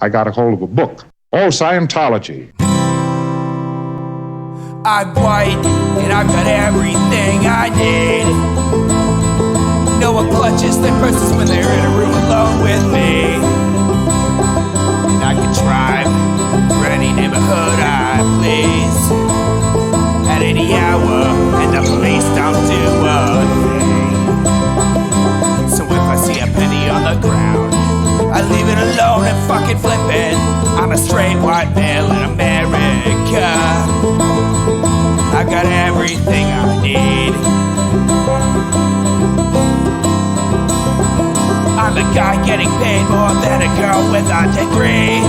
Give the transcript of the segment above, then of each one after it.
I got a hold of a book. Oh, Scientology. I'm white, and I've got everything I need. No one clutches their purses when they're in a room alone with me. And I can drive for any neighborhood I please at any hour, and the police don't do a thing. So if I see a penny on the ground, I leave it alone and fucking flip it. I'm a straight white male in America. I've got everything I need. I'm a guy getting paid more than a girl with a degree.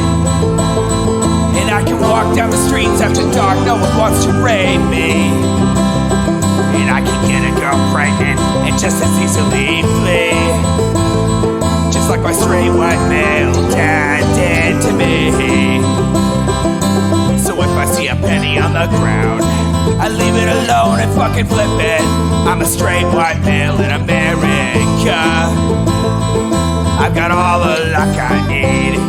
And I can walk down the streets after dark, no one wants to rape me. And I can get a girl pregnant and just as easily flee. Just like my straight white male dad did to me. So if I see a penny on the ground, I leave it alone and fucking flip it. I'm a straight white male in America. I've got all the luck I need.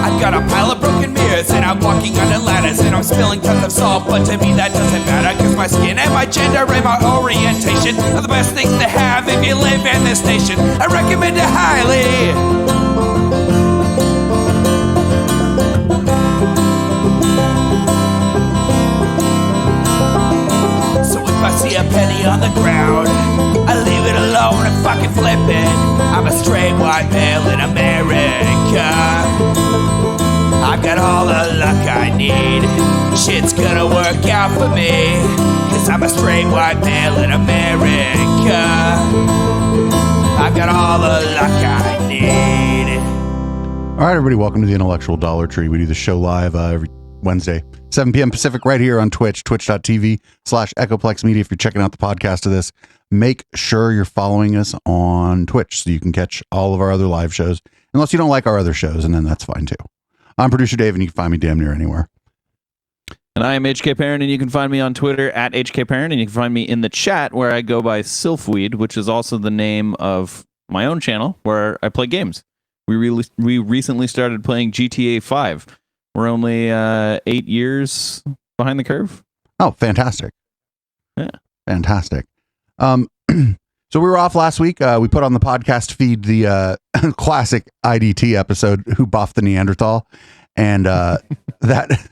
I've got a pile of broken mirrors and I'm walking under ladders and I'm spilling tons of salt, but to me that doesn't matter, cause my skin and my gender and my orientation are the best things to have if you live in this nation. I recommend it highly. I see a penny on the ground, I leave it alone and fucking flip it. I'm a straight white male in America. I've got all the luck I need. Shit's gonna work out for me, cause I'm a straight white male in America. I've got all the luck I need. All right, everybody, welcome to the Intellectual Dollar Tree. We do the show live every Wednesday, 7 p.m. Pacific, right here on Twitch, twitch.tv/Echoplex Media. If you're checking out the podcast of this, make sure you're following us on Twitch so you can catch all of our other live shows, unless you don't like our other shows, and then that's fine too. I'm producer Dave, and you can find me damn near anywhere. And I am HK Parent, and you can find me on Twitter at HK Parent, and you can find me in the chat where I go by Sylphweed, which is also the name of my own channel where I play games. We recently started playing GTA 5. We're only 8 years behind the curve. Oh, fantastic. Yeah. Fantastic. So we were off last week. We put on the podcast feed the classic IDT episode, Who Boffed the Neanderthal? And that...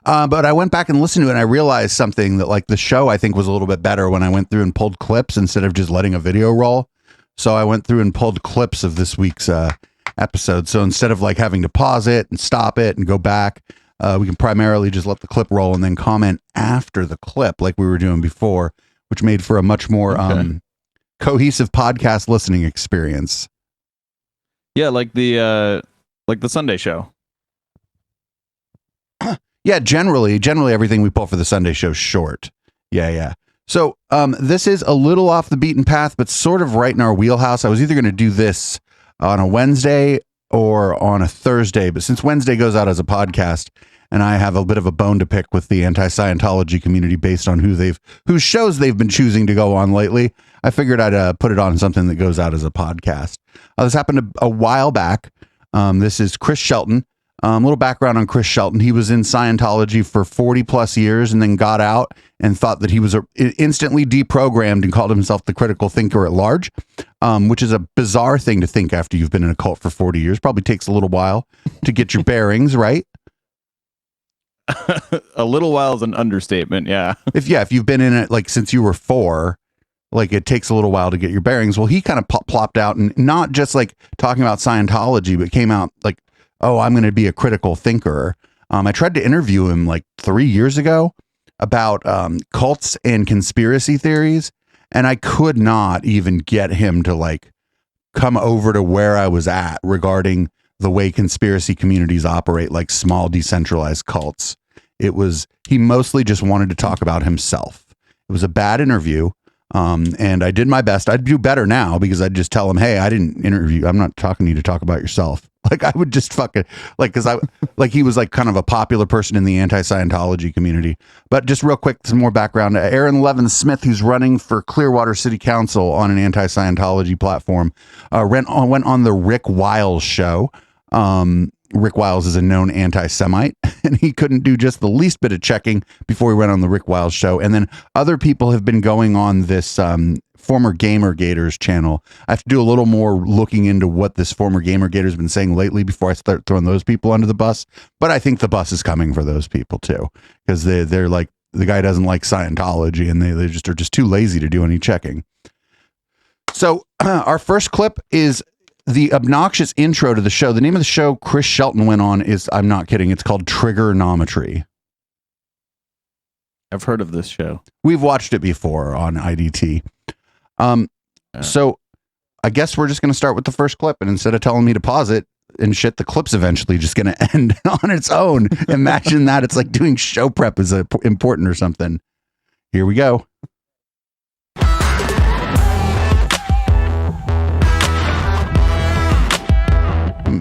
but I went back and listened to it and I realized something, that like the show I think was a little bit better when I went through and pulled clips instead of just letting a video roll. So I went through and pulled clips of this week's episode. So instead of like having to pause it and stop it and go back, we can primarily just let the clip roll and then comment after the clip like we were doing before, which made for a much more cohesive podcast listening experience. Yeah, like the Sunday show. Yeah, generally everything we pull for the Sunday show is short. Yeah. So this is a little off the beaten path, but sort of right in our wheelhouse. I was either going to do this on a Wednesday or on a Thursday, but since Wednesday goes out as a podcast and I have a bit of a bone to pick with the anti-Scientology community based on whose shows they've been choosing to go on lately, I figured I'd put it on something that goes out as a podcast. This happened a while back. This is Chris Shelton. A little background on Chris Shelton. He was in Scientology for 40 plus years and then got out and thought that he was instantly deprogrammed and called himself the critical thinker at large, which is a bizarre thing to think after you've been in a cult for 40 years. Probably takes a little while to get your bearings, right? A little while is an understatement. Yeah. If you've been in it like since you were 4, like it takes a little while to get your bearings. Well, he kind of plopped out and not just like talking about Scientology, but came out like, oh, I'm going to be a critical thinker. I tried to interview him like 3 years ago about cults and conspiracy theories, and I could not even get him to like come over to where I was at regarding the way conspiracy communities operate, like small decentralized cults. He mostly just wanted to talk about himself. It was a bad interview. And I did my best. I'd do better now because I'd just tell him, hey, I didn't interview. I'm not talking to you to talk about yourself. Like I would just fucking like because I like he was like kind of a popular person in the anti-Scientology community. But just real quick, some more background. Aaron Levin Smith, who's running for Clearwater City Council on an anti-Scientology platform, went on the Rick Wiles show. Rick Wiles is a known anti-Semite, and he couldn't do just the least bit of checking before he went on the Rick Wiles show. And then other people have been going on this former Gamer Gators channel. I have to do a little more looking into what this former Gamer Gator's been saying lately before I start throwing those people under the bus. But I think the bus is coming for those people too, because they're like, the guy doesn't like Scientology, and they just are just too lazy to do any checking. So our first clip is the obnoxious intro to the show. The name of the show Chris Shelton went on is, I'm not kidding, it's called Trigonometry. I've heard of this show. We've watched it before on IDT. So I guess we're just going to start with the first clip, and instead of telling me to pause it and shit, the clip's eventually just going to end on its own. Imagine that. It's like doing show prep is important or something. Here we go.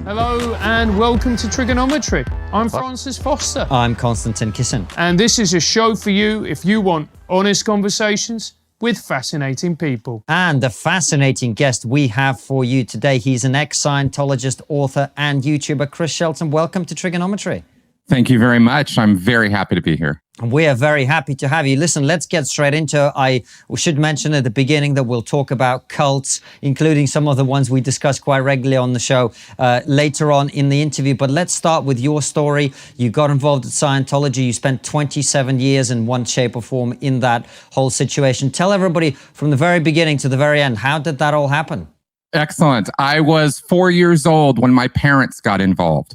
Hello and welcome to Trigonometry. I'm Francis Foster. I'm Konstantin Kisin. And this is a show for you if you want honest conversations with fascinating people. And the fascinating guest we have for you today, he's an ex-Scientologist, author and YouTuber, Chris Shelton. Welcome to Trigonometry. Thank you very much. I'm very happy to be here. And we are very happy to have you. Listen, let's get straight into it. I should mention at the beginning that we'll talk about cults, including some of the ones we discuss quite regularly on the show later on in the interview. But let's start with your story. You got involved with Scientology. You spent 27 years in one shape or form in that whole situation. Tell everybody from the very beginning to the very end, how did that all happen? Excellent. I was 4 years old when my parents got involved.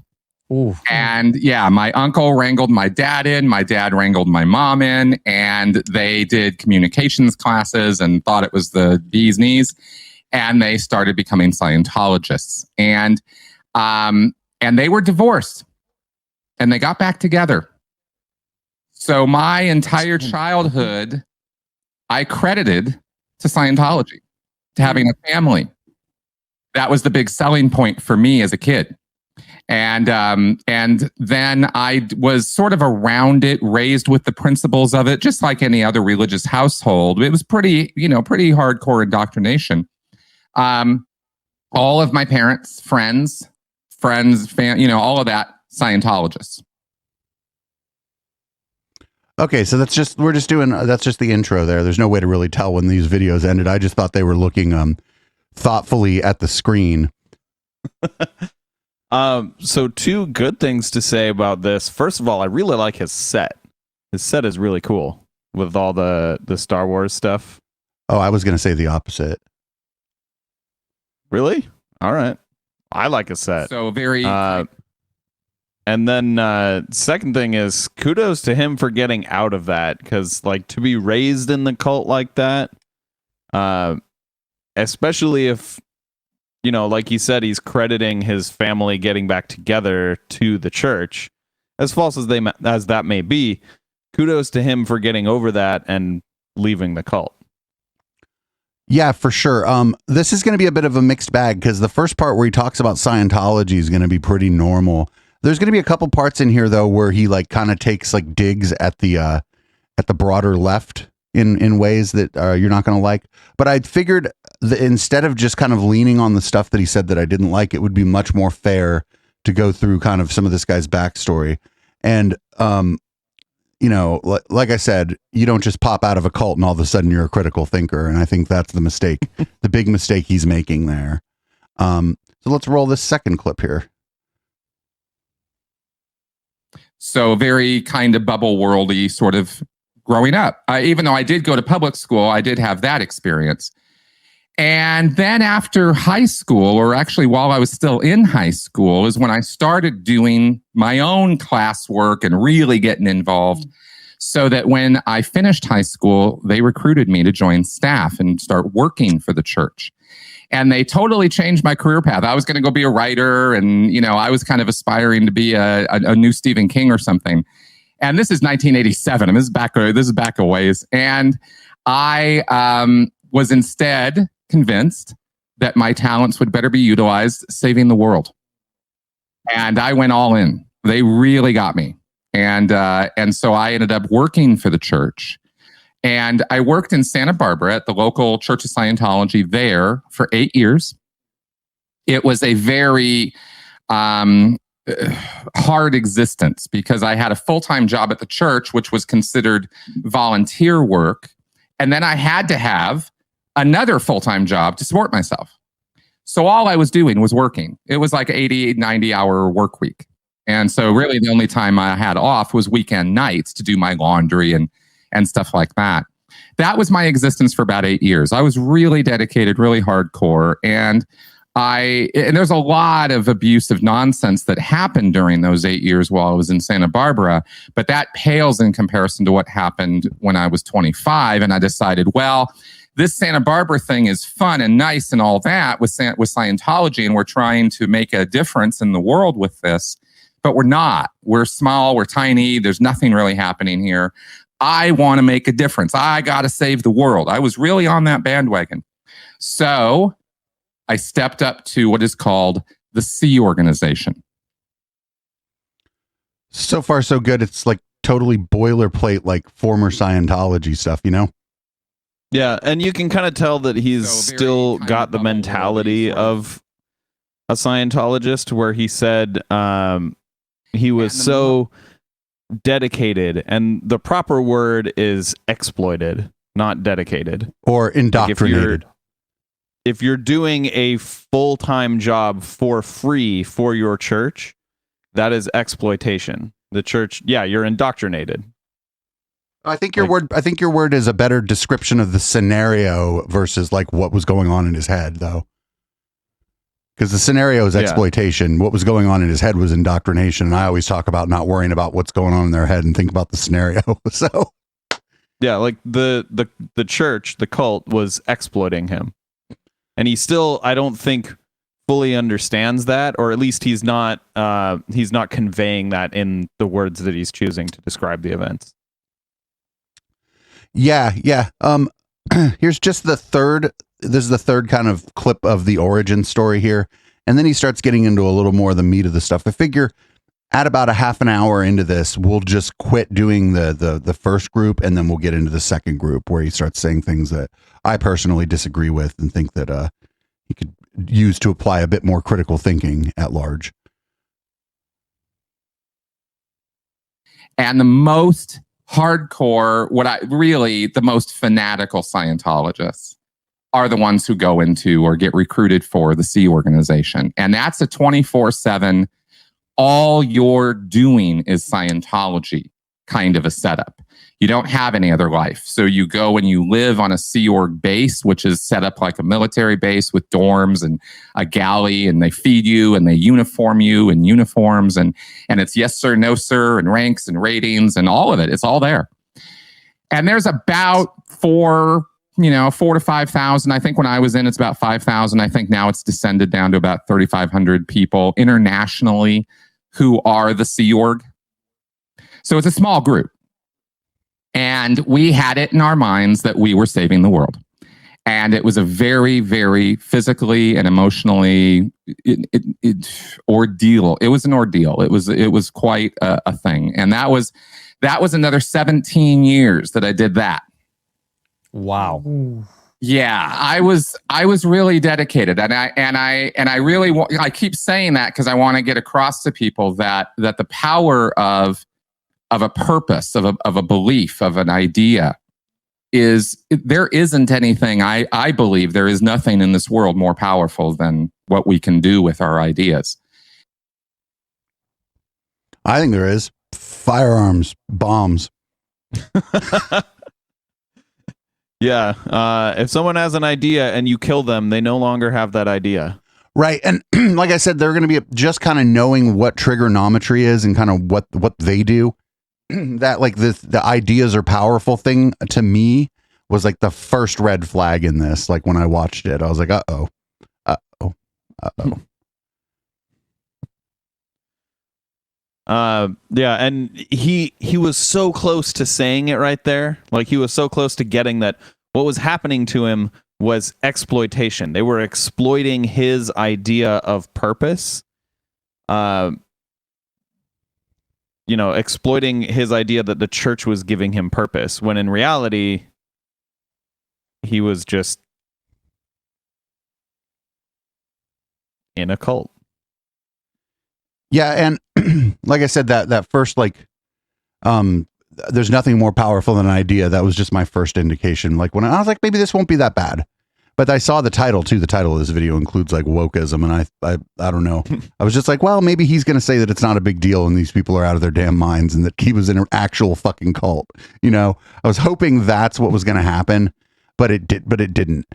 Ooh. And yeah, my uncle wrangled my dad in, my dad wrangled my mom in, and they did communications classes and thought it was the bee's knees. And they started becoming Scientologists. And they were divorced and they got back together. So my entire childhood, I credited to Scientology, to having a family. That was the big selling point for me as a kid. And then I was sort of around it, raised with the principles of it, just like any other religious household. It was pretty hardcore indoctrination. All of my parents, friends, all of that, Scientologists. Okay, so that's just the intro there. There's no way to really tell when these videos ended. I just thought they were looking thoughtfully at the screen. So two good things to say about this. First of all, I really like his set. His set is really cool with all the Star Wars stuff. Oh, I was going to say the opposite. Really? All right. I like his set. So very... and then second thing is kudos to him for getting out of that, because like to be raised in the cult like that, especially if, you know, like he said, he's crediting his family getting back together to the church. As false as that may be, kudos to him for getting over that and leaving the cult. Yeah, for sure. This is going to be a bit of a mixed bag, because the first part where he talks about Scientology is going to be pretty normal. There's going to be a couple parts in here though where he like kind of takes like digs at the broader left in ways that you're not going to like. But I figured that instead of just kind of leaning on the stuff that he said that I didn't like, it would be much more fair to go through kind of some of this guy's backstory. And, you know, like I said, you don't just pop out of a cult and all of a sudden you're a critical thinker. And I think that's the mistake, the big mistake he's making there. So let's roll this second clip here. So very kind of bubble worldy sort of growing up. Even though I did go to public school, I did have that experience. And then after high school, or actually while I was still in high school, is when I started doing my own classwork and really getting involved, so that when I finished high school, they recruited me to join staff and start working for the church. And they totally changed my career path. I was going to go be a writer, and you know, I was kind of aspiring to be a new Stephen King or something. And this is 1987. And this is back a ways. And I was instead convinced that my talents would better be utilized saving the world. And I went all in. They really got me. And so I ended up working for the church. And I worked in Santa Barbara at the local Church of Scientology there for 8 years. It was a very hard existence because I had a full-time job at the church, which was considered volunteer work. And then I had to have another full-time job to support myself. So all I was doing was working. It was like 80, 90-hour work week. And so really the only time I had off was weekend nights to do my laundry and stuff like that. That was my existence for about 8 years. I was really dedicated, really hardcore. And there's a lot of abusive nonsense that happened during those 8 years while I was in Santa Barbara, but that pales in comparison to what happened when I was 25. And I decided, well, this Santa Barbara thing is fun and nice and all that with Scientology, and we're trying to make a difference in the world with this, but we're not. We're small, we're tiny, there's nothing really happening here. I want to make a difference. I got to save the world. I was really on that bandwagon. So I stepped up to what is called the Sea Organization. So far, so good. It's like totally boilerplate, like former Scientology stuff, you know? Yeah, and you can kind of tell that he's So very still tiny got the bubble mentality world, sort of a Scientologist, where he said he was so dedicated, and the proper word is exploited, not dedicated. Or indoctrinated. If you're doing a full-time job for free for your church, that is exploitation. The church, yeah, you're indoctrinated. I think your word is a better description of the scenario versus like what was going on in his head, though. Because the scenario is exploitation. What was going on in his head was indoctrination. And I always talk about not worrying about what's going on in their head and think about the scenario. So yeah, like the church, the cult was exploiting him. And he still, I don't think, fully understands that, or at least he's not conveying that in the words that he's choosing to describe the events. Yeah. Here's just this is the third kind of clip of the origin story here. And then he starts getting into a little more of the meat of the stuff. I figure at about a half an hour into this, we'll just quit doing the first group, and then we'll get into the second group where he starts saying things that I personally disagree with and think that he could use to apply a bit more critical thinking at large. And the most hardcore, the most fanatical Scientologists are the ones who go into or get recruited for the Sea Organization. And that's a 24/7, all you're doing is Scientology kind of a setup. You don't have any other life. So you go and you live on a Sea Org base, which is set up like a military base with dorms and a galley, and they feed you and they uniform you in uniforms, and it's yes sir, no sir, and ranks and ratings and all of it. It's all there. And there's about 4,000 to 5,000. I think when I was in, it's about 5,000. I think now it's descended down to about 3,500 people internationally who are the Sea Org. So it's a small group. And we had it in our minds that we were saving the world. And it was a very, very physically and emotionally ordeal. It was an ordeal. It was quite a thing. And that was another 17 years that I did that. Wow. Ooh. Yeah, I was really dedicated, and I really I keep saying that because I want to get across to people that the power of a purpose, of a belief, of an idea is there isn't anything. I believe there is nothing in this world more powerful than what we can do with our ideas. I think there is. Firearms, bombs. Yeah. If someone has an idea and you kill them, they no longer have that idea. Right. And like I said, they're going to be just kind of knowing what trigonometry is and kind of what they do. That like the ideas are powerful thing to me was like the first red flag in this. Like when I watched it, I was like, uh-oh. Yeah, and he was so close to saying it right there. Like he was so close to getting that what was happening to him was exploitation. They were exploiting his idea of purpose exploiting his idea that the church was giving him purpose, when in reality, he was just in a cult. Yeah, and like I said, that first there's nothing more powerful than an idea. That was just my first indication. Like when I was like, maybe this won't be that bad. But I saw the title too. The title of this video includes like wokeism, and I don't know. I was just like, well, maybe he's going to say that it's not a big deal and these people are out of their damn minds and that he was in an actual fucking cult. I was hoping that's what was going to happen, but it didn't.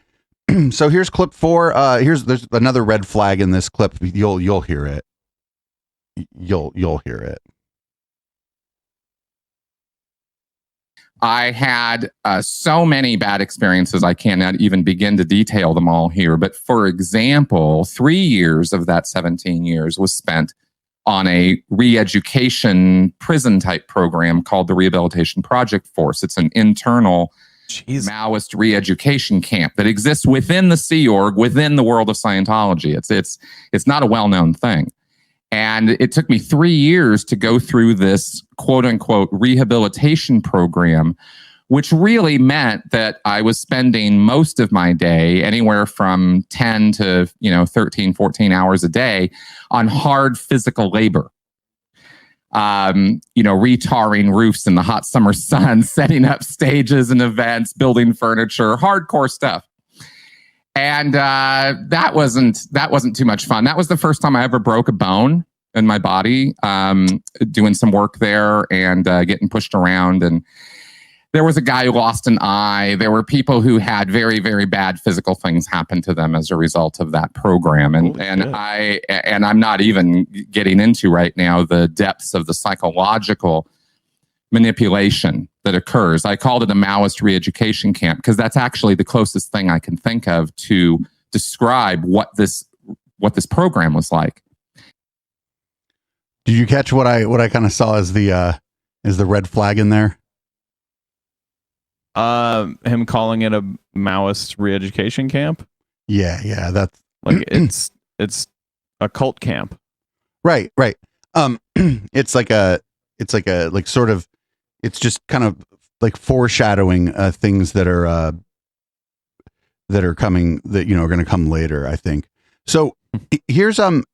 So here's clip 4. There's another red flag in this clip. You'll hear it. You'll hear it. I had so many bad experiences, I cannot even begin to detail them all here. But for example, 3 years of that 17 years was spent on a re-education prison type program called the Rehabilitation Project Force. It's an internal Maoist re-education camp that exists within the Sea Org, within the world of Scientology. It's not a well-known thing. And it took me 3 years to go through this quote unquote rehabilitation program, which really meant that I was spending most of my day, anywhere from 10 to 13, 14 hours a day, on hard physical labor. Retarring roofs in the hot summer sun, setting up stages and events, building furniture, hardcore stuff. And that wasn't too much fun. That was the first time I ever broke a bone in my body, doing some work there and getting pushed around. And there was a guy who lost an eye. There were people who had very, very bad physical things happen to them as a result of that program. And I'm not even getting into right now the depths of the psychological manipulation that occurs. I called it a Maoist re-education camp because that's actually the closest thing I can think of to describe what this program was like. Did you catch what I kind of saw as the red flag in there? Him calling it a Maoist re-education camp? Yeah, that's like it's a cult camp. Right. It's just kind of like foreshadowing things that are coming, that are going to come later, I think. So here's him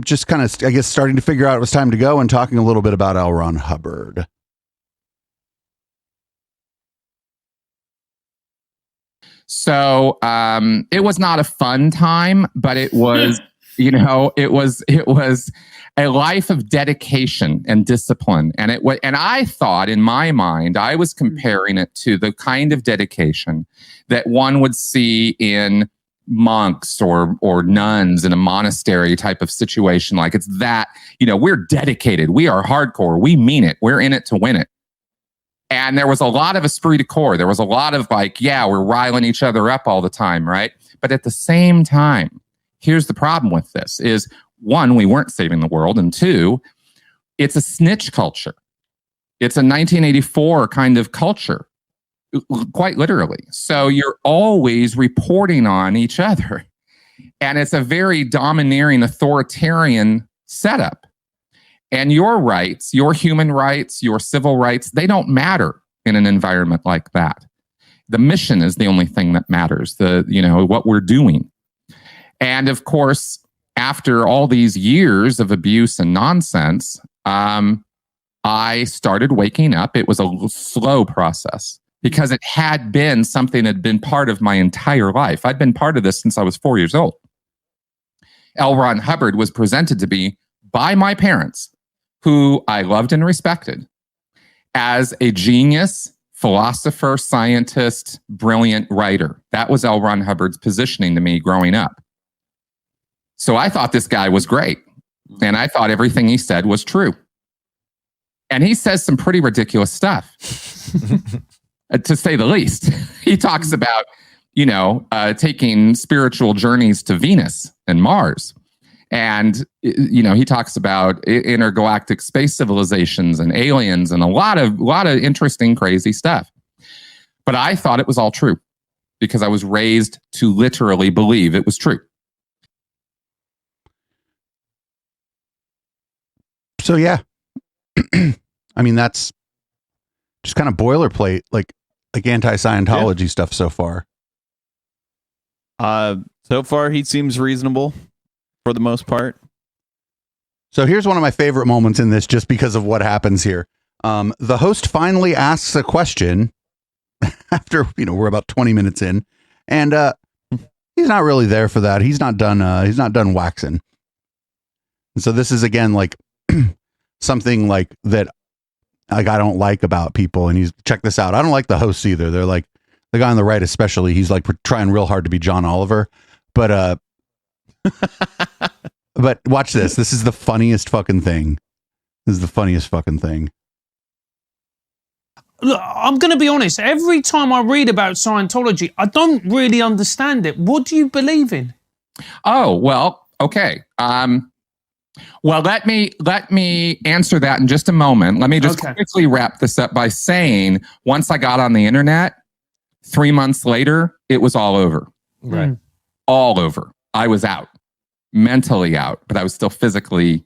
just kind of, I guess, starting to figure out it was time to go and talking a little bit about L. Ron Hubbard. So it was not a fun time, but it was, it was a life of dedication and discipline. And I thought, in my mind, I was comparing it to the kind of dedication that one would see in monks or nuns in a monastery type of situation. Like, it's that, we're dedicated. We are hardcore. We mean it. We're in it to win it. And there was a lot of esprit de corps. There was a lot of we're riling each other up all the time, right? But at the same time, here's the problem with this is, one, we weren't saving the world. And two, it's a snitch culture. It's a 1984 kind of culture, quite literally. So you're always reporting on each other. And it's a very domineering, authoritarian setup. And your rights, your human rights, your civil rights, they don't matter in an environment like that. The mission is the only thing that matters, what we're doing. And of course, after all these years of abuse and nonsense, I started waking up. It was a slow process because it had been something that had been part of my entire life. I'd been part of this since I was 4 years old. L. Ron Hubbard was presented to me by my parents, who I loved and respected, as a genius, philosopher, scientist, brilliant writer. That was L. Ron Hubbard's positioning to me growing up. So I thought this guy was great. And I thought everything he said was true. And he says some pretty ridiculous stuff, to say the least. He talks about, taking spiritual journeys to Venus and Mars. And, he talks about intergalactic space civilizations and aliens and a lot of interesting, crazy stuff. But I thought it was all true because I was raised to literally believe it was true. So yeah, I mean that's just kind of boilerplate, like anti-Scientology stuff so far. So far he seems reasonable for the most part. So here's one of my favorite moments in this, just because of what happens here. The host finally asks a question after, we're about 20 minutes in, and he's not really there for that. He's not done waxing. And so this is again like something like that, like I don't like about people. And he's, check this out. I don't like the hosts either. They're like, the guy on the right especially, he's like trying real hard to be John Oliver, but but watch this. This is the funniest fucking thing. Look, I'm going to be honest. Every time I read about Scientology, I don't really understand it. What do you believe in? Oh, well, okay. Well, let me answer that in just a moment. Let me just quickly wrap this up by saying, once I got on the internet, 3 months later, it was all over. Right. All over. I was out, mentally out, but I was still physically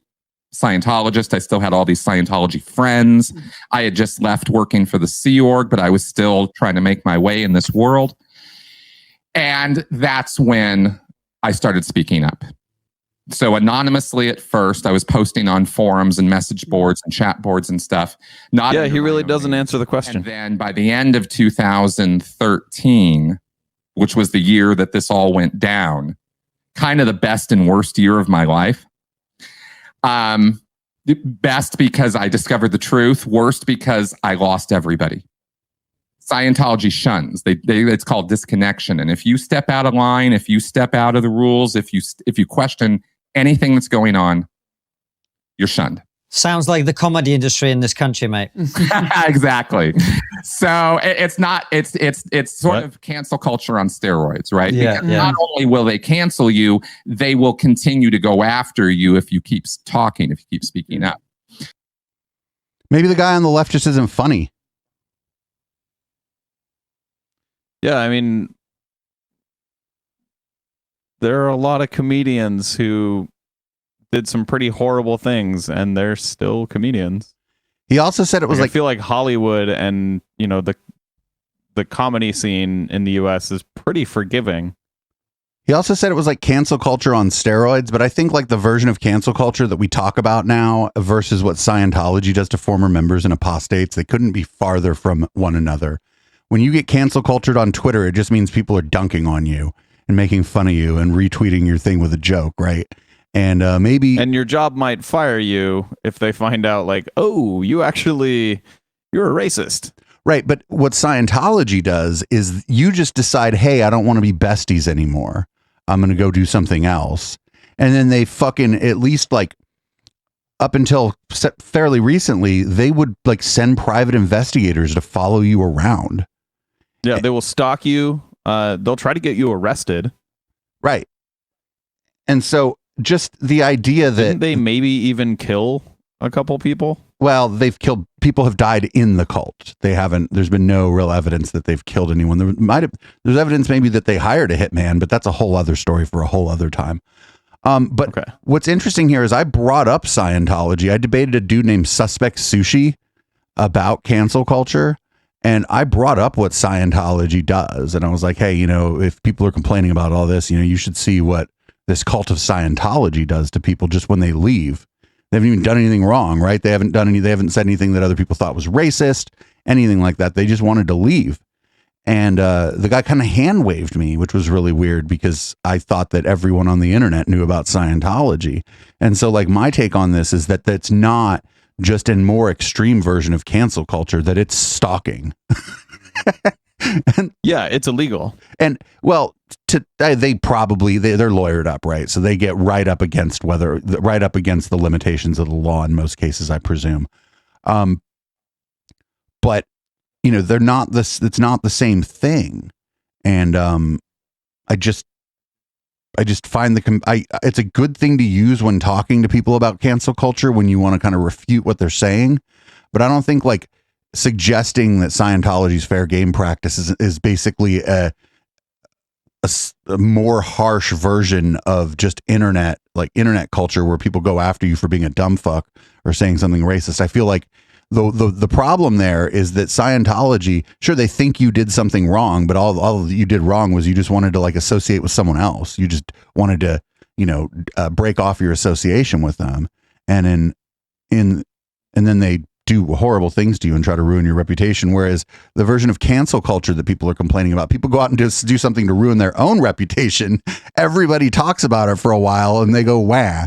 Scientologist. I still had all these Scientology friends. I had just left working for the Sea Org, but I was still trying to make my way in this world. And that's when I started speaking up. So anonymously at first, I was posting on forums and message boards and chat boards and stuff. He really doesn't answer the question. And then by the end of 2013, which was the year that this all went down, kind of the best and worst year of my life. Best because I discovered the truth. Worst because I lost everybody. Scientology shuns. It's called disconnection. And if you step out of line, if you step out of the rules, if you question anything that's going on, you're shunned. Sounds like the comedy industry in this country, mate. Exactly. So it's sort of cancel culture on steroids, right? Yeah, because not only will they cancel you, they will continue to go after you if you keep talking, if you keep speaking up. Maybe the guy on the left just isn't funny. Yeah, I mean, there are a lot of comedians who did some pretty horrible things, and they're still comedians. He also said it was I feel like Hollywood and the comedy scene in the U.S. is pretty forgiving. He also said it was like cancel culture on steroids, but I think like the version of cancel culture that we talk about now versus what Scientology does to former members and apostates, they couldn't be farther from one another. When you get cancel cultured on Twitter, it just means people are dunking on you and making fun of you and retweeting your thing with a joke, right? And and your job might fire you if they find out, like, oh, you're a racist. Right. But what Scientology does is you just decide, hey, I don't want to be besties anymore. I'm going to go do something else. And then they fucking, at least like up until fairly recently, they would like send private investigators to follow you around. Yeah, they will stalk you. They'll try to get you arrested. Right. And so just the idea that didn't they maybe even kill a couple people? Well, people have died in the cult. There's been no real evidence that they've killed anyone. There's evidence maybe that they hired a hitman, but that's a whole other story for a whole other time. What's interesting here is I brought up Scientology. I debated a dude named Suspect Sushi about cancel culture. And I brought up what Scientology does. And I was like, hey, if people are complaining about all this, you should see what this cult of Scientology does to people just when they leave. They haven't even done anything wrong, right? They haven't said anything that other people thought was racist, anything like that. They just wanted to leave. And the guy kind of hand waved me, which was really weird because I thought that everyone on the internet knew about Scientology. And so like my take on this is that that's not just a more extreme version of cancel culture, that it's stalking. Yeah, it's illegal. And well, they're lawyered up, right? So they get right up against the limitations of the law in most cases, I presume. But they're not this. It's not the same thing. And I just find it's a good thing to use when talking to people about cancel culture when you want to kind of refute what they're saying. But I don't think like suggesting that Scientology's fair game practice is basically a more harsh version of just internet culture where people go after you for being a dumb fuck or saying something racist. I feel like the problem there is that Scientology, sure, they think you did something wrong, but all you did wrong was you just wanted to like associate with someone else. You just wanted to, break off your association with them, and then they do horrible things to you and try to ruin your reputation. Whereas the version of cancel culture that people are complaining about, people go out and just do something to ruin their own reputation. Everybody talks about it for a while and they go, wah.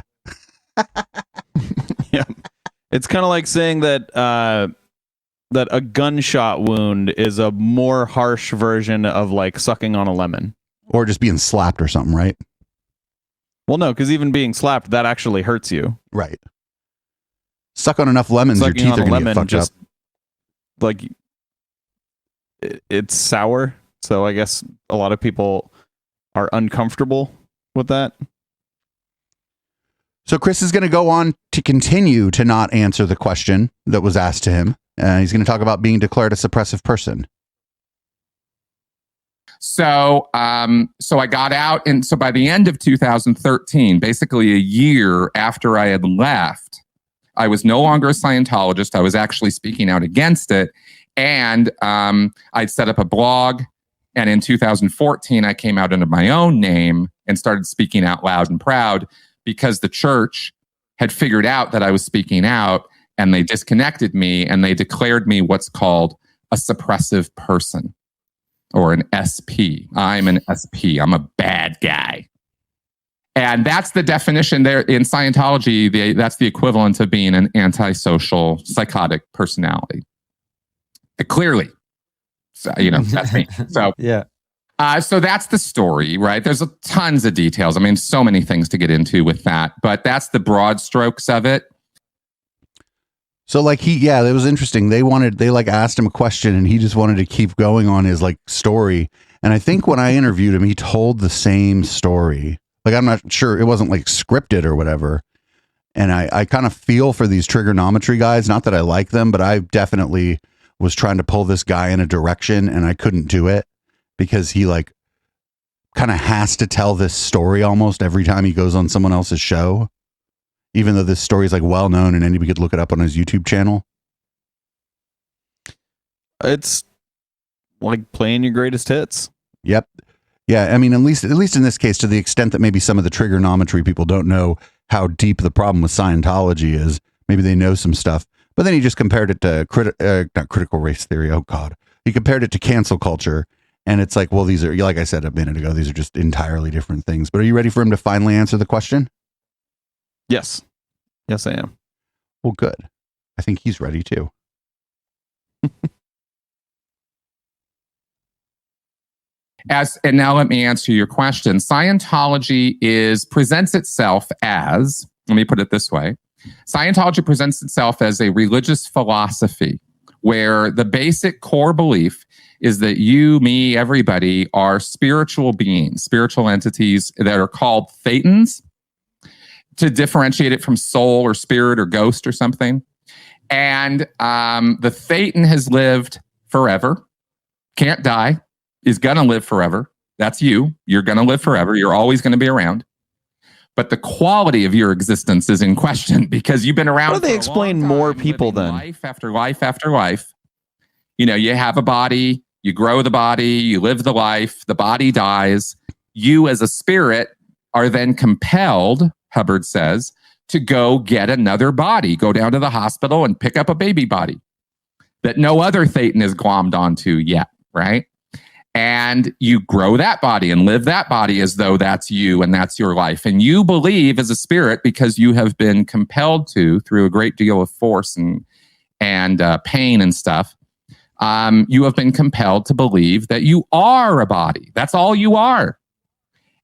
Yeah. It's kind of like saying that that a gunshot wound is a more harsh version of like sucking on a lemon. Or just being slapped or something, right? Well, no, because even being slapped, that actually hurts you. Right. Suck on enough lemons, your teeth are going to get fucked up. Like, it's sour, so I guess a lot of people are uncomfortable with that. So Chris is going to go on to continue to not answer the question that was asked to him. He's going to talk about being declared a suppressive person. So I got out, and so by the end of 2013, basically a year after I had left, I was no longer a Scientologist. I was actually speaking out against it, and I'd set up a blog. And in 2014, I came out under my own name and started speaking out loud and proud because the church had figured out that I was speaking out, and they disconnected me and they declared me what's called a suppressive person. Or an SP. I'm an SP. I'm a bad guy. And that's the definition there in Scientology. That's the equivalent of being an antisocial, psychotic personality. Clearly. So, that's me. So, yeah. So that's the story, right? There's tons of details. I mean, so many things to get into with that. But that's the broad strokes of it. So like it was interesting. They asked him a question and he just wanted to keep going on his like story. And I think when I interviewed him, he told the same story. Like, I'm not sure, it wasn't like scripted or whatever. And I kind of feel for these trigonometry guys. Not that I like them, but I definitely was trying to pull this guy in a direction and I couldn't do it because he like kind of has to tell this story almost every time he goes on someone else's show. Even though this story is like well known and anybody could look it up on his YouTube channel. It's like playing your greatest hits. Yep. Yeah. I mean, at least in this case, to the extent that maybe some of the trigonometry people don't know how deep the problem with Scientology is. Maybe they know some stuff, but then he just compared it to not critical race theory. Oh God. He compared it to cancel culture. And it's like, well, these are, like I said a minute ago, these are just entirely different things. But are you ready for him to finally answer the question? Yes. Yes, I am. Well, good. I think he's ready too. And now let me answer your question. Scientology presents itself as, let me put it this way. Scientology presents itself as a religious philosophy where the basic core belief is that you, me, everybody are spiritual beings, spiritual entities that are called Thetans, to differentiate it from soul or spirit or ghost or something. And the Thetan has lived forever, can't die, is going to live forever. That's you. You're going to live forever. You're always going to be around. But the quality of your existence is in question because you've been around. How do they explain more people then? Life after life after life. You have a body, you grow the body, you live the life, the body dies. You as a spirit are then compelled, Hubbard says, to go get another body, go down to the hospital and pick up a baby body that no other Thetan is glommed onto yet, right? And you grow that body and live that body as though that's you and that's your life. And you believe as a spirit because you have been compelled to, through a great deal of force and pain and stuff, you have been compelled to believe that you are a body. That's all you are.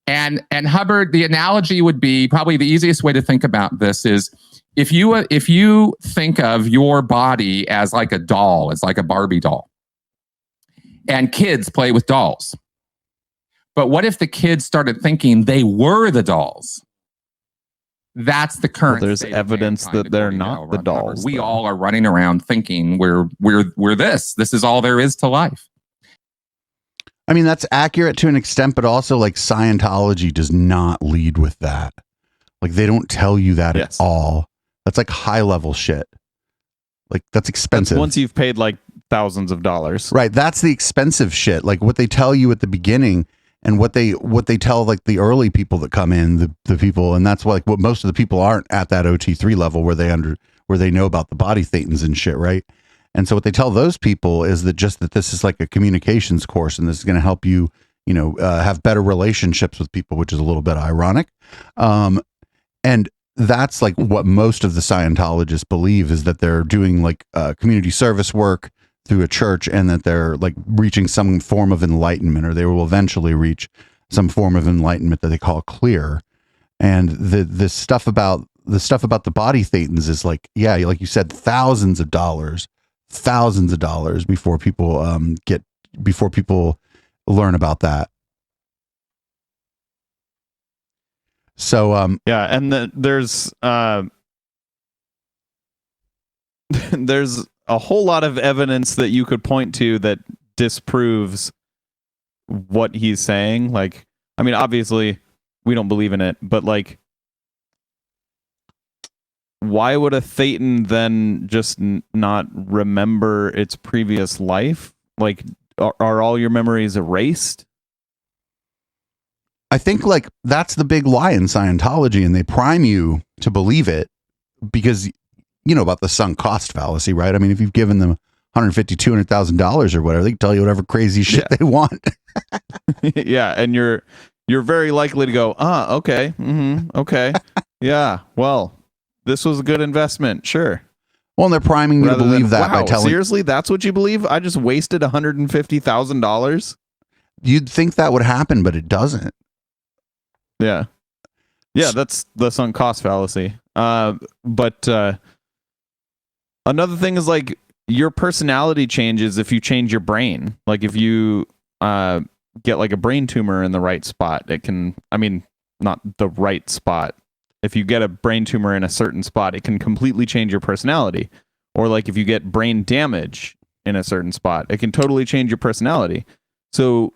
And Hubbard, the analogy would be probably the easiest way to think about this is if you think of your body as like a doll, as like a Barbie doll, and kids play with dolls. But what if the kids started thinking they were the dolls? That's the current. Well, there's evidence that they're not the dolls. We all are running around thinking we're this. This is all there is to life. I mean, that's accurate to an extent, but also like Scientology does not lead with that. Like they don't tell you that at all. That's like high level shit. Like that's expensive. Once you've paid like thousands of dollars. Right. That's the expensive shit. Like what they tell you at the beginning and what they tell like the early people that come in, the people, and that's like what most of the people aren't at that OT3 level where they know about the body thetans and shit, right? And so what they tell those people is that this is like a communications course and this is going to help you, have better relationships with people, which is a little bit ironic. And that's like what most of the Scientologists believe is that they're doing like community service work through a church and that they're like reaching some form of enlightenment, or they will eventually reach some form of enlightenment that they call clear. And the stuff about the body thetans is like, yeah, like you said, thousands of dollars before people learn about that. So yeah, and there's there's a whole lot of evidence that you could point to that disproves what he's saying. Like, I mean, obviously we don't believe in it, but like, why would a thetan then just not remember its previous life? Like, are all your memories erased? I think like that's the big lie in Scientology, and they prime you to believe it because you know about the sunk cost fallacy, right? I mean, if you've given them $150,000, $200,000 or whatever, they can tell you whatever crazy shit they want. Yeah, and you're very likely to go, okay, okay, yeah, well, this was a good investment, sure. Well, and they're priming you to believe that by telling. Seriously, that's what you believe? I just wasted $150,000. You'd think that would happen, but it doesn't. Yeah. Yeah, that's the sunk cost fallacy. But another thing is like your personality changes if you change your brain. Like if you get like a brain tumor in the right spot, it can, I mean, not the right spot. If you get a brain tumor in a certain spot, it can completely change your personality. Or like if you get brain damage in a certain spot, it can totally change your personality. So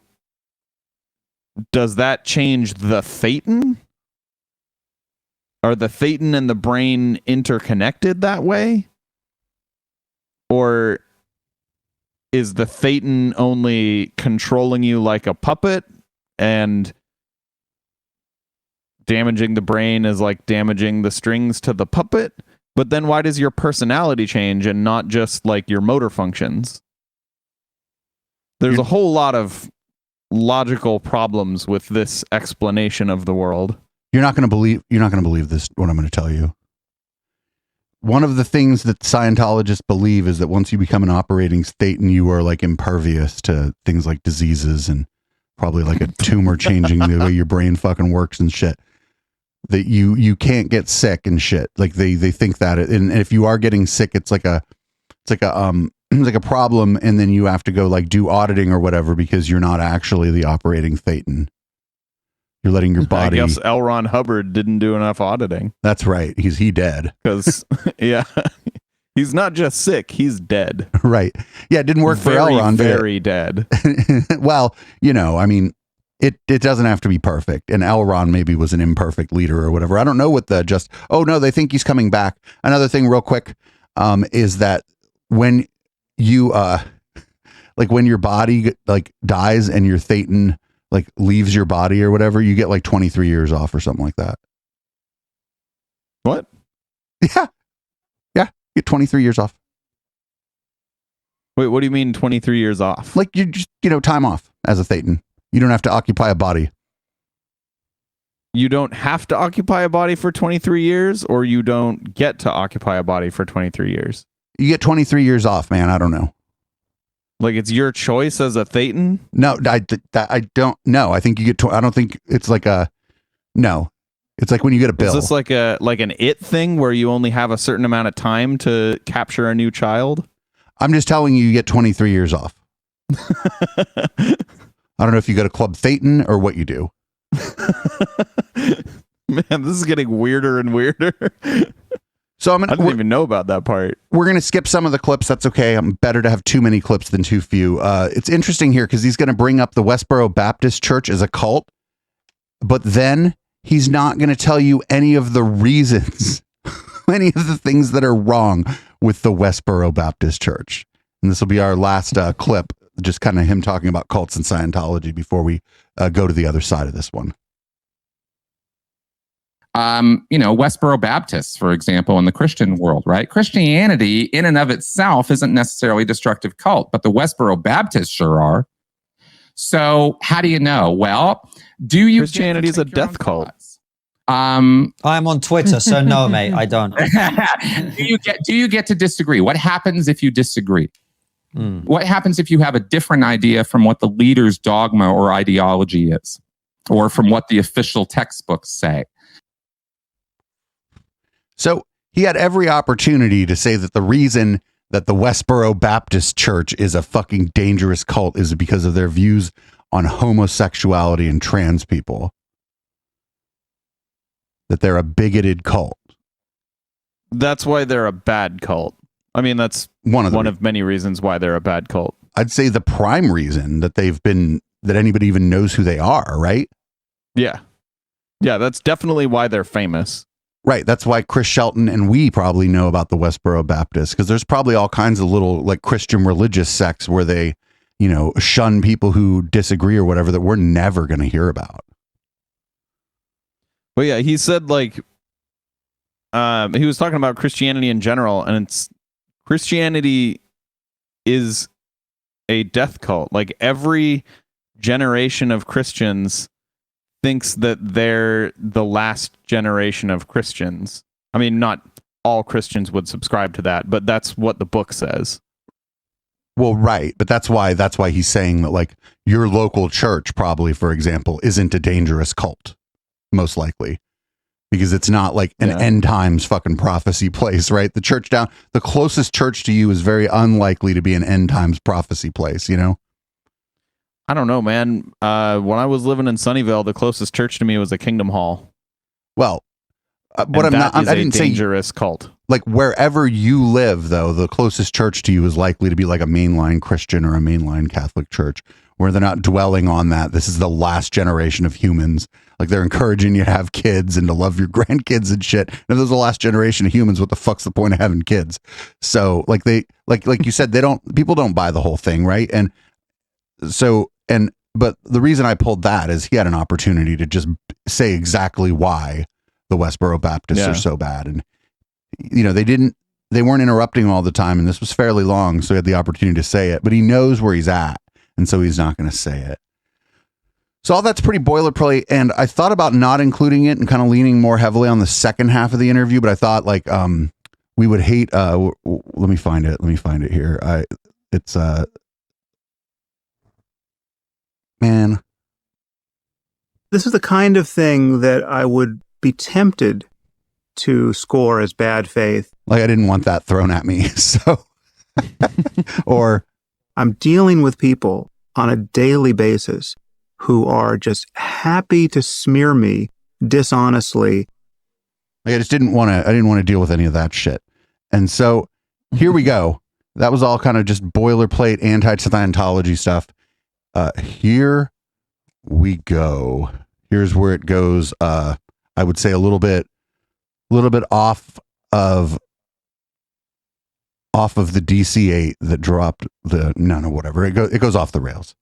does that change the thetan? Are the thetan and the brain interconnected that way? Or is the thetan only controlling you like a puppet and damaging the brain is like damaging the strings to the puppet? But then why does your personality change and not just like your motor functions? There's a whole lot of logical problems with this explanation of the world. You're not going to believe this, what I'm going to tell you. One of the things that Scientologists believe is that once you become an operating thetan, you are like impervious to things like diseases and probably like a tumor changing the way your brain fucking works and shit. That you can't get sick and shit. Like they think that, and if you are getting sick, it's like a problem, and then you have to go like do auditing or whatever because you're not actually the operating thetan. You're letting your body. I guess L. Ron Hubbard didn't do enough auditing. That's right. He dead. Because yeah, he's not just sick; he's dead. Right. Yeah, it didn't work for L. Ron. Very dead. Well, I mean, it doesn't have to be perfect. And L. Ron maybe was an imperfect leader or whatever. I don't know what oh no, they think he's coming back. Another thing real quick is that when you like when your body like dies and your thetan like leaves your body or whatever, you get like 23 years off or something like that. What? Yeah. You get 23 years off. Wait, what do you mean 23 years off? Like you just, time off as a thetan. You don't have to occupy a body. You don't have to occupy a body for 23 years, or you don't get to occupy a body for 23 years? You get 23 years off, man. I don't know. Like it's your choice as a thetan? No, I don't know. I think you get, I don't think it's like no. It's like when you get a bill. Is this like an it thing where you only have a certain amount of time to capture a new child? I'm just telling you get 23 years off. I don't know if you go to Club Thetan or what you do. Man, this is getting weirder and weirder. So I didn't even know about that part. We're going to skip some of the clips. That's okay. I'm better to have too many clips than too few. It's interesting here because he's going to bring up the Westboro Baptist Church as a cult, but then he's not going to tell you any of the reasons any of the things that are wrong with the Westboro Baptist Church. And this will be our last clip, just kind of him talking about cults and Scientology before we go to the other side of this one. Westboro Baptists, for example, in the Christian world, right? Christianity in and of itself isn't necessarily a destructive cult, but the Westboro Baptists sure are. So how do you know? Well, do you Christianity is a death cult? I'm on Twitter, so no, mate, I don't. do you get to disagree? What happens if you disagree? What happens if you have a different idea from what the leader's dogma or ideology is, or from what the official textbooks say? So he had every opportunity to say that the reason that the Westboro Baptist Church is a fucking dangerous cult is because of their views on homosexuality and trans people. That they're a bigoted cult. That's why they're a bad cult. I mean, that's one of many reasons why they're a bad cult. I'd say the prime reason that that anybody even knows who they are, right? Yeah. Yeah, that's definitely why they're famous. Right. That's why Chris Shelton and we probably know about the Westboro Baptists, because there's probably all kinds of little like Christian religious sects where they, shun people who disagree or whatever that we're never going to hear about. But yeah, he said he was talking about Christianity in general, and Christianity is a death cult. Like every generation of Christians thinks that they're the last generation of Christians. I mean, not all Christians would subscribe to that, but that's what the book says. Well, right. But that's why he's saying that like your local church probably, for example, isn't a dangerous cult, most likely, because it's not like an end times fucking prophecy place, right? The closest church to you is very unlikely to be an end times prophecy place, I don't know, man. When I was living in Sunnyvale, the closest church to me was a Kingdom Hall. Well, I didn't say dangerous cult. Like wherever you live, though, the closest church to you is likely to be like a mainline Christian or a mainline Catholic church, where they're not dwelling on that. This is the last generation of humans. Like they're encouraging you to have kids and to love your grandkids and shit. And if there's the last generation of humans, what the fuck's the point of having kids? So like you said, people don't buy the whole thing, right? And so. But the reason I pulled that is he had an opportunity to just say exactly why the Westboro Baptists are so bad. And, they weren't interrupting all the time. And this was fairly long. So he had the opportunity to say it, but he knows where he's at. And so he's not going to say it. So all that's pretty boilerplate. And I thought about not including it and kind of leaning more heavily on the second half of the interview. But I thought we would hate, let me find it here. Man, this is the kind of thing that I would be tempted to score as bad faith. Like I didn't want that thrown at me. So, or I'm dealing with people on a daily basis who are just happy to smear me dishonestly. Like I didn't want to deal with any of that shit. And so here we go. That was all kind of just boilerplate anti-Scientology stuff. Here we go. Here's where it goes. I would say a little bit off of the DC-8 that dropped whatever. It goes off the rails.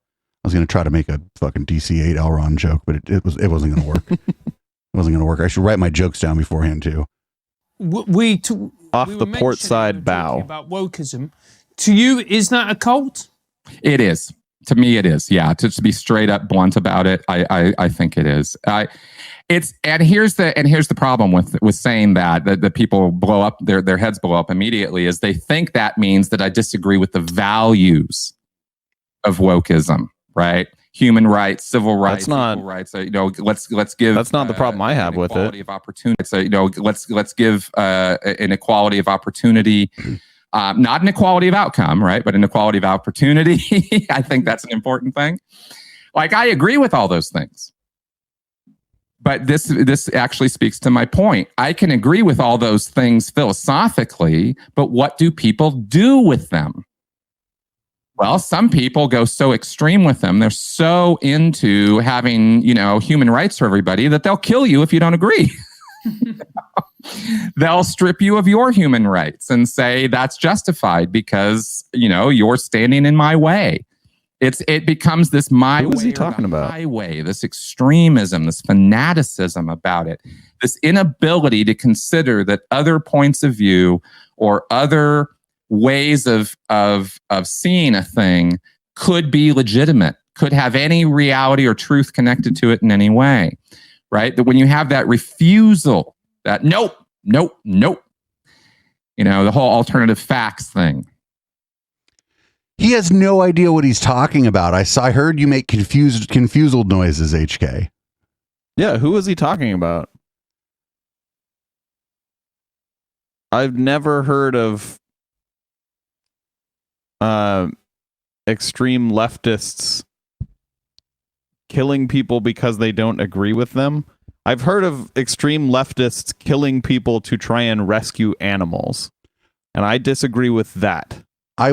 I was going to try to make a fucking DC-8 Elron joke, but it wasn't going to work. It wasn't going to work. I should write my jokes down beforehand too. Off the port side bow about wokeism. To you, is that a cult? It is. To me, it is. Yeah, to be straight up blunt about it, I think it is. Here's the problem with saying that the people blow up, their heads blow up immediately, is they think that means that I disagree with the values of wokeism, right? Human rights, civil rights, equal rights. Let's give. That's not the problem I have with it. Of opportunity. Let's give an equality of opportunity. Not an equality of outcome, right? But an equality of opportunity. I think that's an important thing. Like, I agree with all those things. But this actually speaks to my point. I can agree with all those things philosophically, but what do people do with them? Well, some people go so extreme with them. They're so into having, human rights for everybody that they'll kill you if you don't agree. they'll strip you of your human rights and say that's justified because, you're standing in my way. It becomes this my Who way is he or talking the about? highway, this extremism, this fanaticism about it, this inability to consider that other points of view or other ways of seeing a thing could be legitimate, could have any reality or truth connected to it in any way, right? That when you have that refusal, that nope, the whole alternative facts thing. He has no idea what he's talking about. I heard you make confusal noises, HK. Yeah, who is he talking about? I've never heard of extreme leftists killing people because they don't agree with them. I've heard of extreme leftists killing people to try and rescue animals, and I disagree with that. I